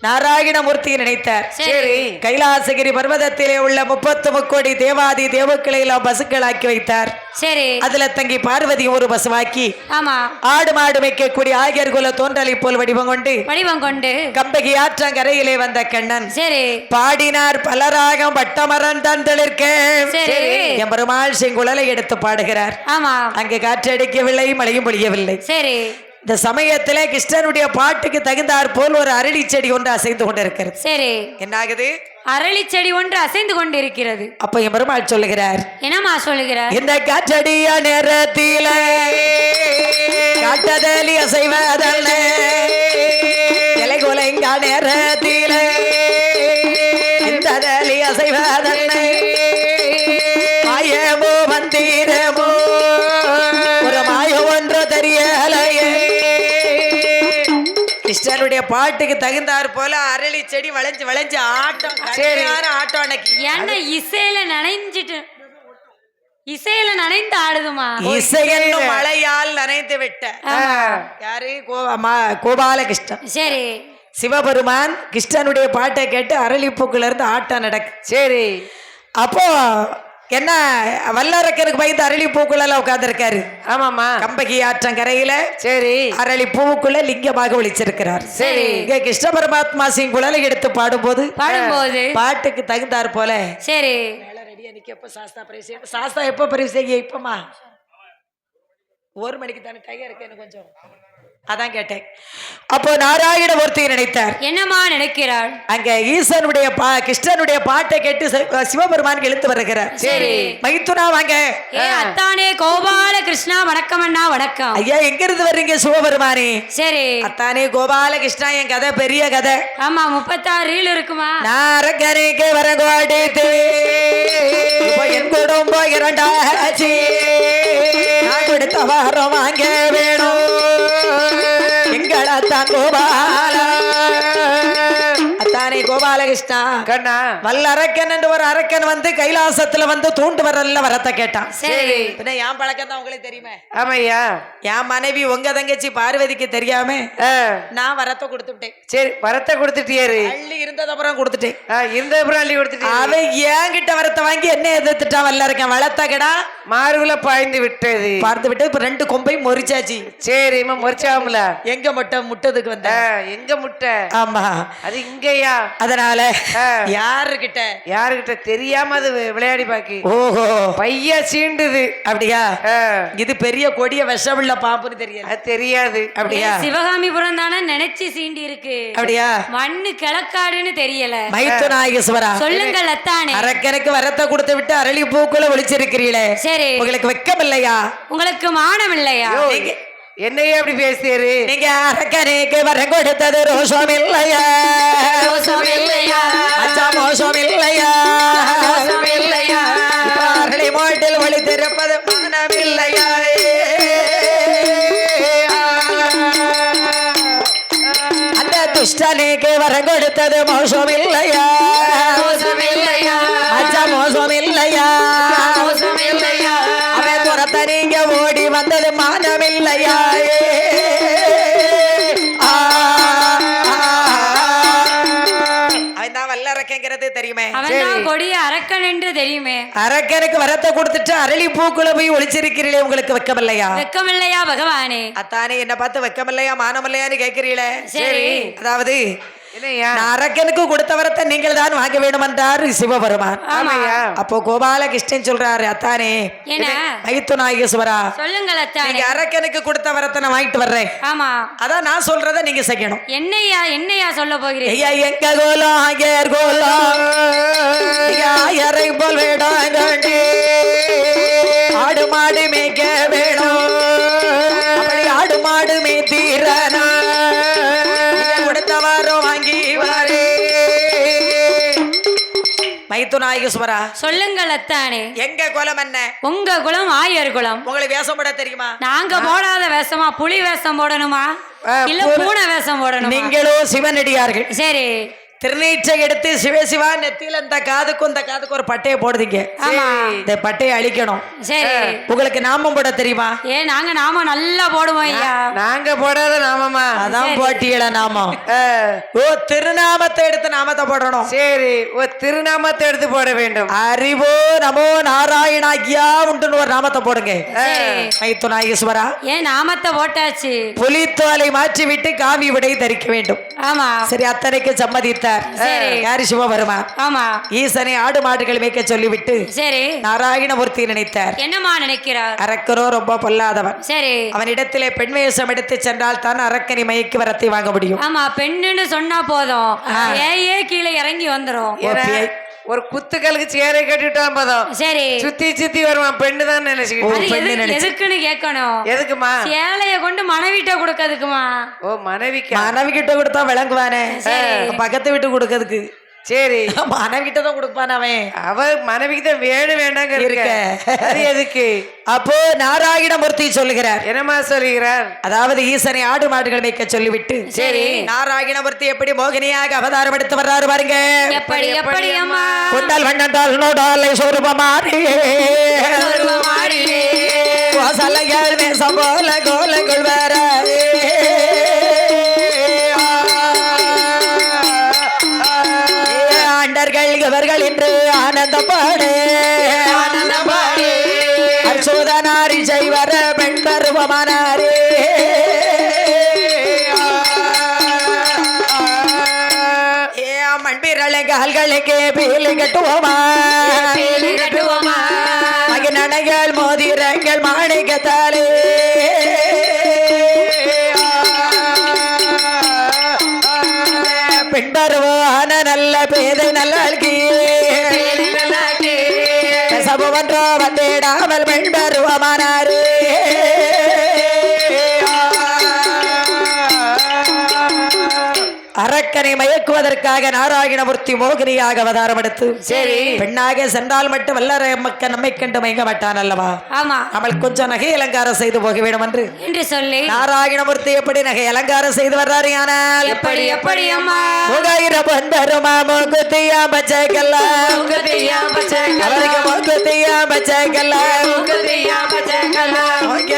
நாராயணமூர்த்தியை நினைத்தார். சரி. கைலாசகிரி பர்வதத்திலே உள்ள 33 தேவாதி தேவக்களை எல்லாம் பசுக்களாக்கி வைத்தார். சரி. அதுல தங்கி பார்வதி ஒரு பசுவாக்கி ஆமா ஆடு மாடு மேய்க்கக்கூடிய ஆகியர் குல தோன்றலை போல் வடிவம் கொண்டு கம்பகி ஆற்றங்கரையிலே வந்த கண்ணன் சரி பாடினார் பலராகம் பட்டமரன் தான் தளிர்க்க. சரி. என் பெருமாள் செங்குழலை எடுத்து பாடுகிறார். ஆமா அங்கே காற்றடிக்கவில்லை, மழையும் பொழியவில்லை. சரி. இந்த சமயத்திலே கிருஷ்ணனுடைய பாட்டுக்கு தகுந்தாற் போல் ஒரு அரளி செடி ஒன்று அசைந்து கொண்டிருக்கிறது. சரி. என்ன ஆகுது? அரளி செடி ஒன்று அசைந்து கொண்டிருக்கிறது. அப்ப என் பெருமாள் சொல்லுகிறார், என்னமா சொல்லுகிறார்? இந்த காற்றடிய நேரத்தில காட்டதலி அசைவதல்ல, இலை கொலைங்க நேரத்தில இந்த தலி அசைவதல்ல, மாயமோ வந்தீரமோ ஒரு மாயம் ஒன்று தெரியலையே. கிருஷ்ணனுடைய பாட்டுக்கு தகுந்தாற் போல அரளி செடி வளைஞ்சு வளைஞ்சு ஆட்டம். ஆட்டம் அன்னைக்கு ஏன்னா இசையில நனைந்து ஆடுதுமா. இசையென்னும் மழையால் நனைந்து விட்ட யாரு? கோபாலகிருஷ்ணன். சரி. சிவபெருமான் கிருஷ்ணனுடைய பாட்டை கேட்டு அரளிப்பூக்குள்ள இருந்து ஆட்டம் நடக்கு. சரி. அப்போ என்ன வல்லரக்கனுக்கு பயந்து அரளி பூக்குள்ள உட்கார்ந்து இருக்காரு. ஆமாமா. கம்பகி ஆற்றங்கரையில சரி அரளி பூவுக்குள்ள லிங்கமாக ஒளிச்சிருக்கிறார். சரி. இங்க கிருஷ்ண பரமாத்மா சிங் குழலை எடுத்து பாடும்போது பாட்டுக்கு தகுந்தாற் போல சரி சாஸ்தா எப்ப பரிசு இப்பமா 1 மணிக்கு தானே டைம் இருக்கு, எனக்கு கொஞ்சம் அதான் கேட்டேன். அப்போ நாராயணமூர்த்தியை நினைத்தார். என்னமா நினைக்கிறார்? அங்க ஈசனுடைய கிருஷ்ணனுடைய பாட்டை கேட்டு சிவபெருமான் எழுத்து வருகிறார். சரி. மைத்துனா வாங்க. அத்தானே கோபால கிருஷ்ணா வணக்கம் அண்ணா. வணக்கம் ஐயா. எங்க இருந்து வர்றீங்க சிவபெருமானே? சரி. அத்தானே கோபால கிருஷ்ணா, என் கதை பெரிய கதை. ஆமா 36 ரீல் இருக்குமா? நாரகரைக்கு வரங்கோடித்து என் குடும்பம் 2ஆச்சு. நான் கொடுத்த வாரம் வாங்க வேணும் எங்களத்தான் கோபால. அத்தானே கோபாலகிருஷ்ணா கண்ணா, வல்ல அரக்கன் என்று ஒரு அரக்கன் வந்து கைலாசத்துல வந்து தூண்டு வரல வரத்தை கேட்டான். சரி. பின்ன என் பழக்கம் தான் உங்களுக்கு தெரியுமே. ஆமையா. என் மனைவி உங்க தங்கச்சி பார்வதிக்கு தெரியாம நான் வரத்தை கொடுத்துட்டேன். சரி, வரத்தை கொடுத்துட்டியாரு. அள்ளி இருந்தது அப்புறம் கொடுத்துட்டேன். இருந்த அப்புறம் அள்ளி கொடுத்துட்டேன். அவன் என்கிட்ட வரத்தை வாங்கி என்ன எதிர்த்துட்டான். வல்ல இருக்கேன் வளர்த்த கடா மார்புல பாய்ந்து விட்டது. பார்த்து விட்டு இப்ப 2 கொம்பையும் முறிச்சாச்சு. சரி, முறிச்சாமல எங்க முட்டதுக்கு வந்த எங்க முட்டை? ஆமா, அது இங்கயா. அதனால யாருகிட்ட தெரியாம அது விளையாடி பாக்கி. ஓஹோ, பைய சீண்டுது. அப்படியா? இது பெரிய கொடிய விஷமுள்ள பாம்புன்னு தெரியல. அது தெரியாது. அப்படியா? சிவகாமிபுரம் தானே நினைச்சு சீண்டி இருக்கு. அப்படியா? மண்ணு கிழக்காடுன்னு தெரியல. மைத்துநாயகேஸ்வரா சொல்லுங்கள் அத்தானே. அரக்கனுக்கு வரத்தை கொடுத்து விட்டு அரளி பூக்குள்ள ஒளிச்சிருக்கிறீங்களே. சரி. உங்களுக்கு வெக்கம் இல்லையா? உங்களுக்கு மானம் இல்லையா? என்னையே அப்படி பேசுறீரு? நீங்க அரக்கனுக்கு வரம் கொடுத்தது ரோஷம் இல்லையா? ரோஷம் இல்லையா? அச்சா மோசம் இல்லையா? ரோஷம் இல்லையா? அரளி மோட்டில் ஒளி திறப்பது மானம் இல்லையா? அந்த துஷ்டனுக்கு வரம் கொடுத்தது மோசம் இல்லையா? ரோஷம் இல்லையா? அச்சா மோசம் இல்லையா? ரோஷம் இல்லையா? அவன் துரத்த நீங்க ஓடி வந்தது மானம் இல்லையா? தெரியுமே. கொடிய அரக்கன் என்று தெரியுமே. அரக்கனுக்கு வரத்தை கொடுத்துட்டு அரளி பூக்குள்ள போய் ஒளிச்சிருக்கிறீங்களே, உங்களுக்கு வெக்கம் இல்லையா? வெக்கம் இல்லையா பகவானே? அத்தானே என்ன பார்த்து வெக்கம் இல்லையா மானம் இல்லையான்னு கேட்கிறீங்களே. சரி. அதாவது அரக்கனுக்கு கொடுத்த வரத்தை நீங்கள் தான் வாங்க வேண்டும் என்றார் சிவபெருமான். அப்போ கோபாலகிருஷ்ணன் சொல்றாரு, அத்தானே மைத்துநாயகேஸ்வரா சொல்லுங்கள் அத்தானே. நீங்க அரக்கனுக்கு கொடுத்த வரத்தை நான் வாங்கிட்டு வர்றேன். ஆமா, அதான் நான் சொல்றத நீங்க செய்யணும். என்னையா சொல்ல போகிறீங்க? ஐயா எங்க கோலம் ஆயர் கோலம் ஆயரை போல் வேடாங்க ஆடு மாடு மேய்க்க வேணும். அப்படி ஆடு மாடு மேய்த்தீரனா கொடுத்த வாரம் வாங்கி வாரே. மைத்துநாயகேஸ்வரா சொல்லுங்கள் அத்தானே. எங்க குலம் என்ன? உங்க குலம் ஆயர் குலம். உங்களுக்கு வேஷம் போட தெரியுமா? நாங்க போடாத வேஷமா? புலி வேஷம் போடணுமா இல்ல பூனை வேஷம் போடணும்? நீங்களோ சிவனடியார்கள். சரி. திருநீற்றை எடுத்து சிவசிவா நெத்தியில இந்த காதுக்கும் இந்த காதுக்கு ஒரு பட்டையை போடுதீங்க. ஆமா. இந்த பட்டையை அழிக்கணும். சரி. உங்களுக்கு நாமம் போட தெரியுமா? நாங்க நாம நல்லா போடுவோம் ஐயா. நாங்க போடாத நாமமா? அதான் போட்டியில நாமம். ஓ திருநாமத்தை எடுத்து நாமத்தை போடணும். சரி, ஒரு திருநாமத்தை எடுத்து போட வேண்டும். அறிவோ நமோ நாராயணாக்கியா உண்டுன்னு ஒரு நாமத்தை போடுங்க. மைத்து நாகேஸ்வரா. நாமத்தை போட்டாச்சு. புலித்தோலை மாற்றி விட்டு காவி விடை தரிக்க வேண்டும். ஆமா. சரி, அத்தனைக்கு சம்மதித்தார். யாரு சிவபெருமா? ஆமா. ஈசனை ஆடு மாடுகள் மேய்க்க சொல்லிவிட்டு சரி நாராயணமூர்த்தி நினைத்தார். என்னமா நினைக்கிறார்? அரக்கரோ ரொம்ப பொல்லாதவன். சரி. அவனிடத்திலே பெண் வேஷம் எடுத்து சென்றால் தான் அரக்கனை மயக்கி வரத்தை வாங்க முடியும். ஆமா, பெண்ணுன்னு சொன்னா போதும் ஏ கீழே இறங்கி வந்துரும். ஒரு குத்துக்களுக்கு சேரை கட்டிட்டோம் போதும். சரி. சுத்தி சுத்தி வருவான். பெண்ணு தான் நினைச்சுக்கிட்டு. எதுக்குன்னு கேட்கணும். எதுக்குமா? சேலைய கொண்டு மனைவிட்ட கொடுக்கறதுக்குமா? ஓ மனைவிக்கு. மனைவி கிட்ட கொடுத்தா விளங்குவானே. பக்கத்து வீட்டு கொடுக்கறதுக்கு. சரி, மனைவிட்ட தான் கொடுப்பான் அவன். அவ மனைவிக்கு தான் வேணும் வேண்டாங்க இருக்க. அது எதுக்கு? அப்போ நாராயணமூர்த்தி சொல்லுகிறார். என்னமா சொல்லுகிறார்? அதாவது ஈசனை ஆடு மாடுகள் மேய்க்க சொல்லிவிட்டு சரி நாராயணமூர்த்தி எப்படி மோகினியாக அவதாரம் எடுத்து வர்றாரு பாருங்க. எப்படி எப்படி அம்மா? கொண்டால் வண்ணந்தால் நோடாலை சொருபமாறி வாசலைகள் மேசம் போல கோலங்கள் வர ஆண்டர்கள் இவர்கள் என்று ஆனந்தப்பாடு அச்சோதனாரி செய்வர பெண் பருவமானாரே மண்பிரளை கால்களுக்கு பீலி கட்டுவோமா மகிழ்நடைகள் மோதிரங்கள் மாணிக்கத்தாலே பின்பருவான நல்ல பேதை நல்லாழ்கி சபுவன்றோ வந்திடாமல் பின்பருவமானாரு அரக்கனை மயக்குவதற்காக நாராயணமூர்த்தி மோகினியாக அவதாரம் எடுத்து சரி பெண்ணாக சென்றால் மட்டும் வல்லற மக்கள் நம்மை கண்டு மயங்க மாட்டான் அல்லவா? ஆமா. அவள் கொஞ்சம் நகை அலங்காரம் செய்து போக வேண்டும் என்று சொல்லி நாராயணமூர்த்தி எப்படி நகை அலங்காரம் செய்து வர்றாரு? ஆனால் எப்படி எப்படி அம்மா? முகாயிர பொன்பருமா மூக்குத்தியா பச்சைக்கல்லா அவருக்கு மூக்குத்தியா பச்சைக்கல்லா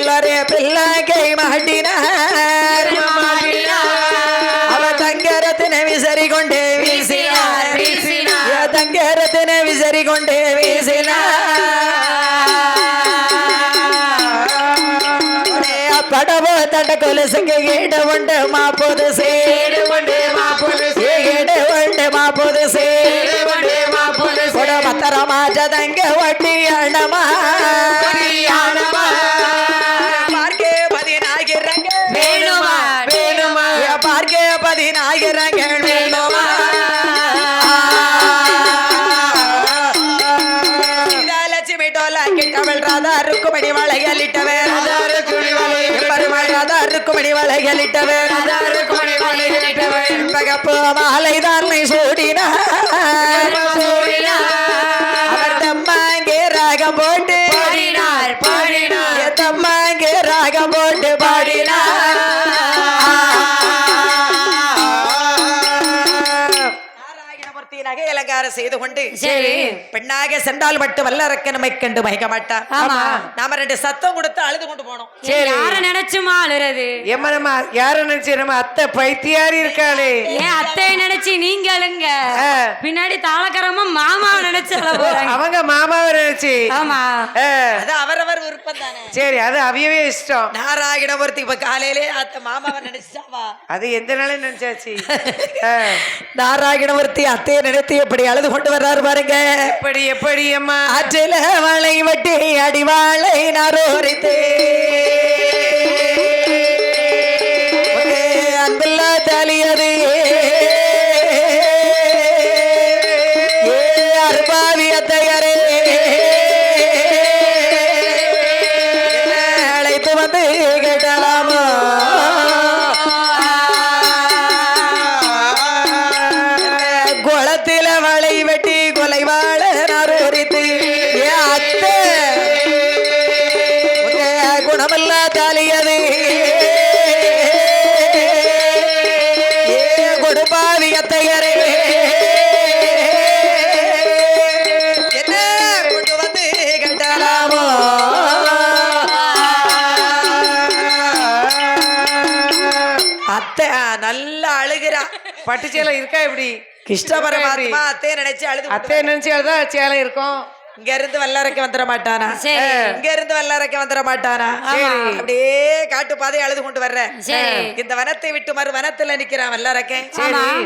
எல்லாரே பிள்ளைகை மாட்டினார் தங்கரத்தினை விசறி கொண்டே வீசினார் தங்கரத்தினை விசறி கொண்டே படவோ தட்ட கொலுசுங்க ஈடு உண்டு மாப்போது சேடு உண்டு மாப்போது சேடு மத்தரமா ஜதங்க வட்டி அணமா பார்க்கே பதினாகிறங்க வேணுமா பார்க்கே பதினாகிறங்க வேணுமா லட்சுமி டோலா கிட்டவள் ராதா இருக்குமடி வளைகளிட்டவர் இருக்குமடி வளைகளிட்டவர் பகப்பு மாலைதான் சூடினார் அவர் தம்மாங்கே ராகம் போட்டு தம்மாங்கே ராகம் போட்டு பாடினார் நகை அலங்காரம் செய்து கொண்டு சரி பெண்ணாக சென்றால் மட்டும் வல்லரக்க நம்மை கண்டு மயக்க மாட்டான். நாம ரெண்டு சத்தம் கொடுத்து அழுது கொண்டு போனோம். யார நினைச்சுமா அழுறது? ஏமா யார நினைச்சு நம்ம அத்தை பைத்தியாரி இருக்காளே. ஏன் அத்தையை நினைச்சு நீங்க அழுங்க, பின்னாடி தாளக்கரமா மாமாவை நினைச்சு அவங்க மாமாவை நினைச்சு. ஆமா, அது அவரவர் விருப்பம் தானே. சரி, அது அவையவே இஷ்டம். நாராயணமூர்த்தி இப்ப காலையிலே அத்தை மாமாவை நினைச்சாவா? அது எந்த நாளே நினைச்சாச்சு. நாராயணமூர்த்தி அத்தையை நினைத்து எப்படி அழுது கொண்டு வர்றாரு பாருங்க. எப்படி எப்படி அம்மா? ஆற்றில வாழை வட்டி அடிவாளை நாரோரித்து அன்புள்ள தாலியது அருபாவி அத்தையரே அழைத்து வந்து கேட்டலாமா? குளத்தில வளை வெட்டி கொலை வாழ நாரோரித்து அத்தை குணமல்ல தாலியது கொடுப்பாவி அத்தையரே நல்லா அழுகிறா. பட்டு சேலை இருக்கா எப்படி? கிருஷ்ண பரமாத்மா அத்தைய நினைச்சு அழுது அத்தை நினைச்சு அழுதான் சேலை இருக்கும். இங்க இருந்து வல்லரைக்க வந்துட மாட்டானா? சரி. இங்க இருந்து வல்லரைக்க வந்துட மாட்டானா? அப்படியே காட்டு பாதை அழுது கொண்டு வர்ற. இந்த வனத்தை விட்டு மறு வனத்துல நிக்கிறான் வல்லரக்கன்.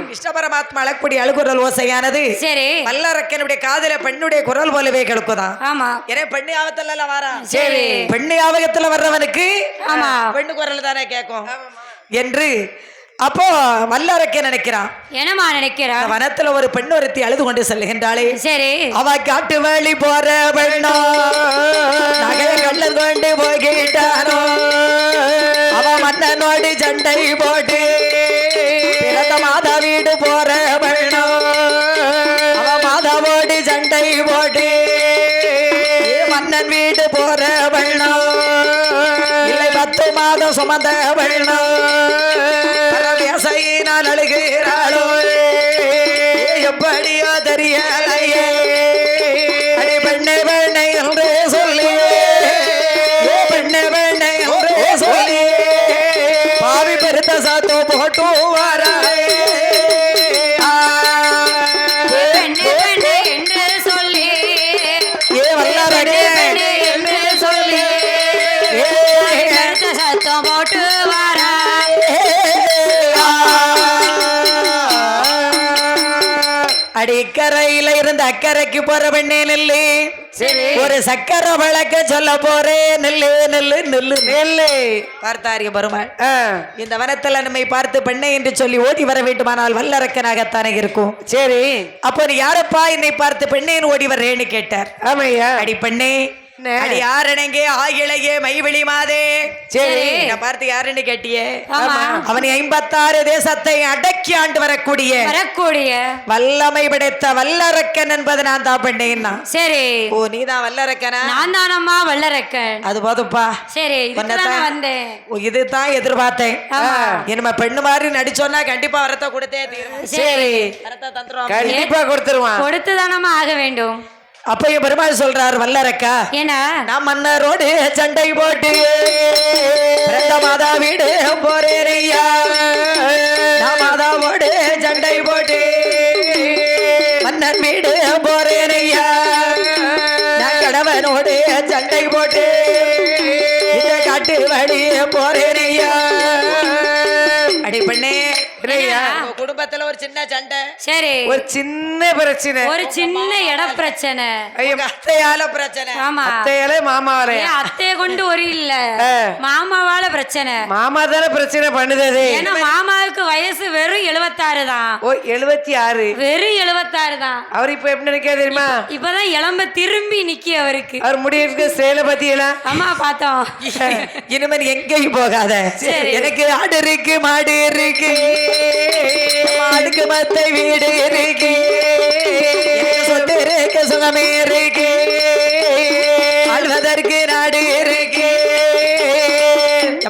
கிருஷ்ண பரமாத்மா அழக்கூடிய அழுகுரல் ஓசையானது சரி வல்லரக்கனுடைய காதுல பெண்ணுடைய குரல் போலவே கிடக்குதான். ஆமா ஏன்னா பெண்ணு ஆபத்துல வாரா. சரி. பெண்ணு ஆபத்துல வர்றவனுக்கு ஆமா பெண்ணு குரல் தானே கேட்கும் என்று அப்போ வல்லரக்கன் நினைக்கிறான். என்னமா நினைக்கிறா? வனத்துல ஒரு பெண் ஒருத்தி அழுது கொண்டு செல்கின்றாளே. சரி. அவ காட்டு வழி போற பெண்ணோ நகைய கள்ள கொண்டு போகிட்டானோ அவ மன்னனோடு சண்டை போட்டு பிறந்த மாதா வீடு போற பெண்ணோ அவ மாதாவோடு சண்டை போட்டு மன்னன் வீடு போற பெண்ணோ இல்லை 10 மாதம் சுமந்த பெண்ணோ நான் அழுகிறாளோ எப்படியோ தெரியலையே அடி பெண்ணை பெண்ணை என்று சொல்லி பெண்ணை பெண்ணை என்று சொல்லி பாவி பெருத்த சாத்தோ போட்டு வாராயே என்று சொல்லி ஏ வல்லாரே என்று சொல்லி சத்தம் போட்டு வாரா. அடிக்கரையில இருந்து அக்கறைக்கு போற பெண்ணே நெல்லு. ஒரு சக்கர வழக்க சொல்ல போறேன் நெல்லு நெல்லு நெல்லு நெல்லு. பார்த்தாரிய பெருமாள் இந்த வனத்துல நம்மை பார்த்து பெண்ணை என்று சொல்லி ஓடி வர வேண்டுமானால் வல்லரக்கனாகத்தானே இருக்கும். சரி, அப்போ நீ யாரப்பா என்னை பார்த்து பெண்ணேன்னு ஓடி வர்றேன்னு கேட்டார். ஆமையா. அடி பெண்ணே அடி யாரனங்கே ஆகிழையே மைவிழி மாதே. சரி, பார்த்து யாருன்னு கேட்டியே? அவனை 56 தேசத்தை அடக்கி ஆண்டு வரக்கூடிய வல்லமை படைத்த வல்லரக்கன் என்பது நான் தான் பெண்ணேன்னா. சரி. ஓ நீதான் வல்லரக்கனா? நான் தானம்மா வல்லரக்கன். அது போதுப்பா. சரி வந்தேன். இதுதான் எதிர்பார்த்தேன். இனிமே பெண்ணு மாதிரி நடிச்சோன்னா கண்டிப்பா வரத்தை கொடுத்தே தீரும். சரி வரத்தை தந்துருவான். கண்டிப்பா கொடுத்துருவான். கொடுத்துதானம்மா ஆக வேண்டும். அப்ப பெருமாள் சொல்றார் வல்லரக்கா என்ன நான் மன்னரோடு சண்டை போட்டு பிறந்த மாதா வீடு போறேனையா. நான் மாதாவோடு சண்டை போட்டு மன்னன் வீடு போறேனையா. நான் கடவனோடு சண்டை போட்டு இந்த காட்டு வழி போறேனையா. அடி பெண்ணே குடும்பத்துல ஒரு சின்ன சண்டை. சரி ஒரு சின்ன பிரச்சனை, ஒரு சின்ன இட பிரச்சனை. அத்தையால பிரச்சனை. ஆமா அத்தையால மாமாவால. அத்தைய கொண்டு ஒரு இல்ல மாமாவால பிரச்சனை. மாமா தானே பிரச்சனை பண்ணுது. ஏன்னா மாமாவுக்கு வயசு வெறும் 76 தான். ஓ 76? வெறும் 76 தான். அவர் இப்ப எப்படி நிக்க தெரியுமா? இப்பதான் இளம்ப திரும்பி நிக்கி அவருக்கு. அவர் முடியிருக்கு சேலை பத்தியெல்லாம். அம்மா பார்த்தோம். இனிமேல் எங்கேயும் போகாத. எனக்கு ஆடு இருக்கு மாடு இருக்கு மாடுக்கு மத்தை வீடு இருக்கு சொத்து இருக்கு சுகமே இருக்கு ஆழ்வதற்கு நாடு இருக்கு.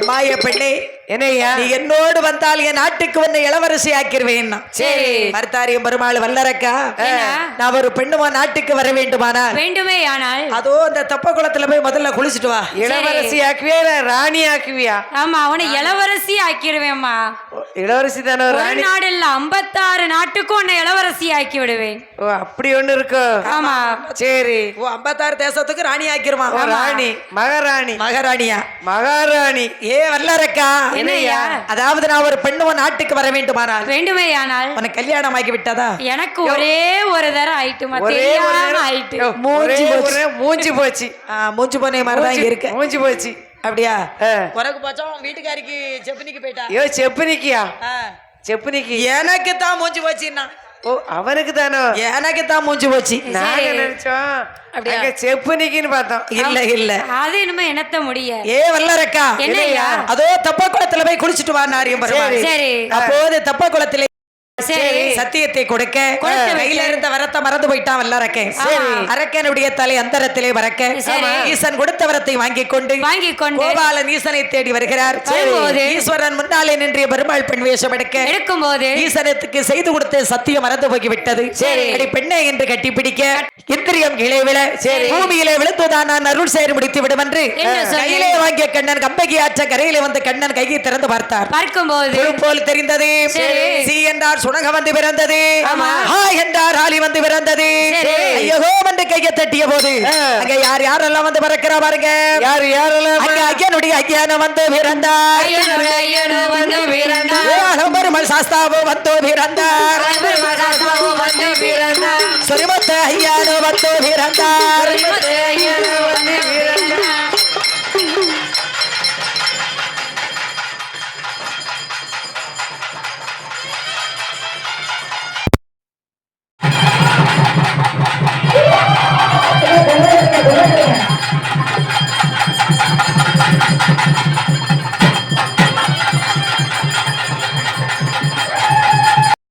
அம்மாய பெண்ணே என்னையா நீ என்னோடு வந்தால் என் நாட்டுக்கு வந்து இளவரசி ஆக்கிருவேன். சரி மருத்தாரியம் பெருமாள் வல்லரக்கா நான் ஒரு பெண்ணுமா நாட்டுக்கு வர வேண்டுமானால் வேண்டுமே ஆனால் அதோ அந்த தெப்ப குளத்துல போய் முதல்ல குளிச்சுட்டு வா. இளவரசி ஆக்குவியா இல்ல ராணி ஆக்குவியா? ஆமா அவனை இளவரசி ஆக்கிடுவேன்மா. இளவரசி தானே ராணி? நாடு இல்ல 56 நாட்டுக்கும் உன்னை இளவரசி ஆக்கி விடுவேன். ஓ அப்படி ஒண்ணு இருக்கு. ஆமா சரி. ஓ 56 தேசத்துக்கு ராணி ஆக்கிருவான். ராணி மகாராணி. மகாராணியா? மகாராணி. ஏ வல்லரக்கா என்னையா? அதாவது நான் ஒரு பெண்ணுவ நாட்டுக்கு வர வேண்டுமானால் வேண்டுமே ஆனால் உனக்கு கல்யாணம் ஆகி விட்டதா? எனக்கு ஒரே ஒரு தரம் ஆயிட்டுமா தெரியாம ஆயிட்டு மூஞ்சி போச்சு. மூஞ்சி போனே மாதிரிதான் இருக்கு. மூஞ்சி போச்சு. அப்படியா? உனக்கு போச்சோம் வீட்டுக்காரிக்கு செப்பனிக்கு போயிட்டா. ஐயோ செப்பனிக்கியா? செப்பனிக்கு எனக்கு தான் மூஞ்சி போச்சுன்னா. ஓ அவனுக்கு தானோ? எனக்கு தான் மூஞ்சி போச்சு. நாங்க நினைச்சோம் அப்படியே செப்பனிக்குன்னு பார்த்தோம். இல்ல இல்ல அது இனிமே என்னத்த முடிய. ஏ வல்லரக்கா என்னையா? அதோ தெப்ப குளத்துல போய் குளிச்சுட்டு வா நாரியம் பெருமாள். சரி அப்போது தெப்ப குளத்துல சரி சத்தியத்தை கொடுக்க கையில இருந்த வரத்தை வரத்தை மறந்து போயிட்டான் வல்ல அரக்கன். சரி. அரக்கனுடைய தலை அந்தரத்திலே பறக்க சரி. ஈசன் கொடுத்த வரத்தை வாங்கிக் கொண்டு கோபாலன் ஈசனை தேடி வருகிறார். வரும்போது ஈஸ்வரன் முன்னாலே நின்று பெருமாள் பெண் வேஷம் எடுக்கும் போது ஈசனத்துக்கு செய்து கொடுத்த சத்தியம் மறந்து போய்விட்டது. அடி பெண்ணை என்று கட்டிப்பிடிக்க இந்திரியம் கீழே விழ பூமியிலே விழுந்துதான் நான் அருள் சேர் முடித்து விடும் என்று கையிலே வாங்கிய கண்ணன் கம்பகி ஆற்ற கரையிலே வந்து கண்ணன் கையை திறந்து பார்க்கும்போது போல் தெரிந்தது. சி என்றார் சுணங்க வந்து பிறந்தது. ஹாய் என்றார் ஆலி வந்து பிறந்தது. ஐயோ என்று கையை தட்டிய போது அங்க யார் யாரெல்லாம் வந்து பறக்கிறா பாருங்க. யாரு யாரெல்லாம் அங்க ஐயனுடைய ஐயனம் வந்து பிறந்தார். பெருமாள் சாஸ்தாவோ வந்து பிறந்தார்.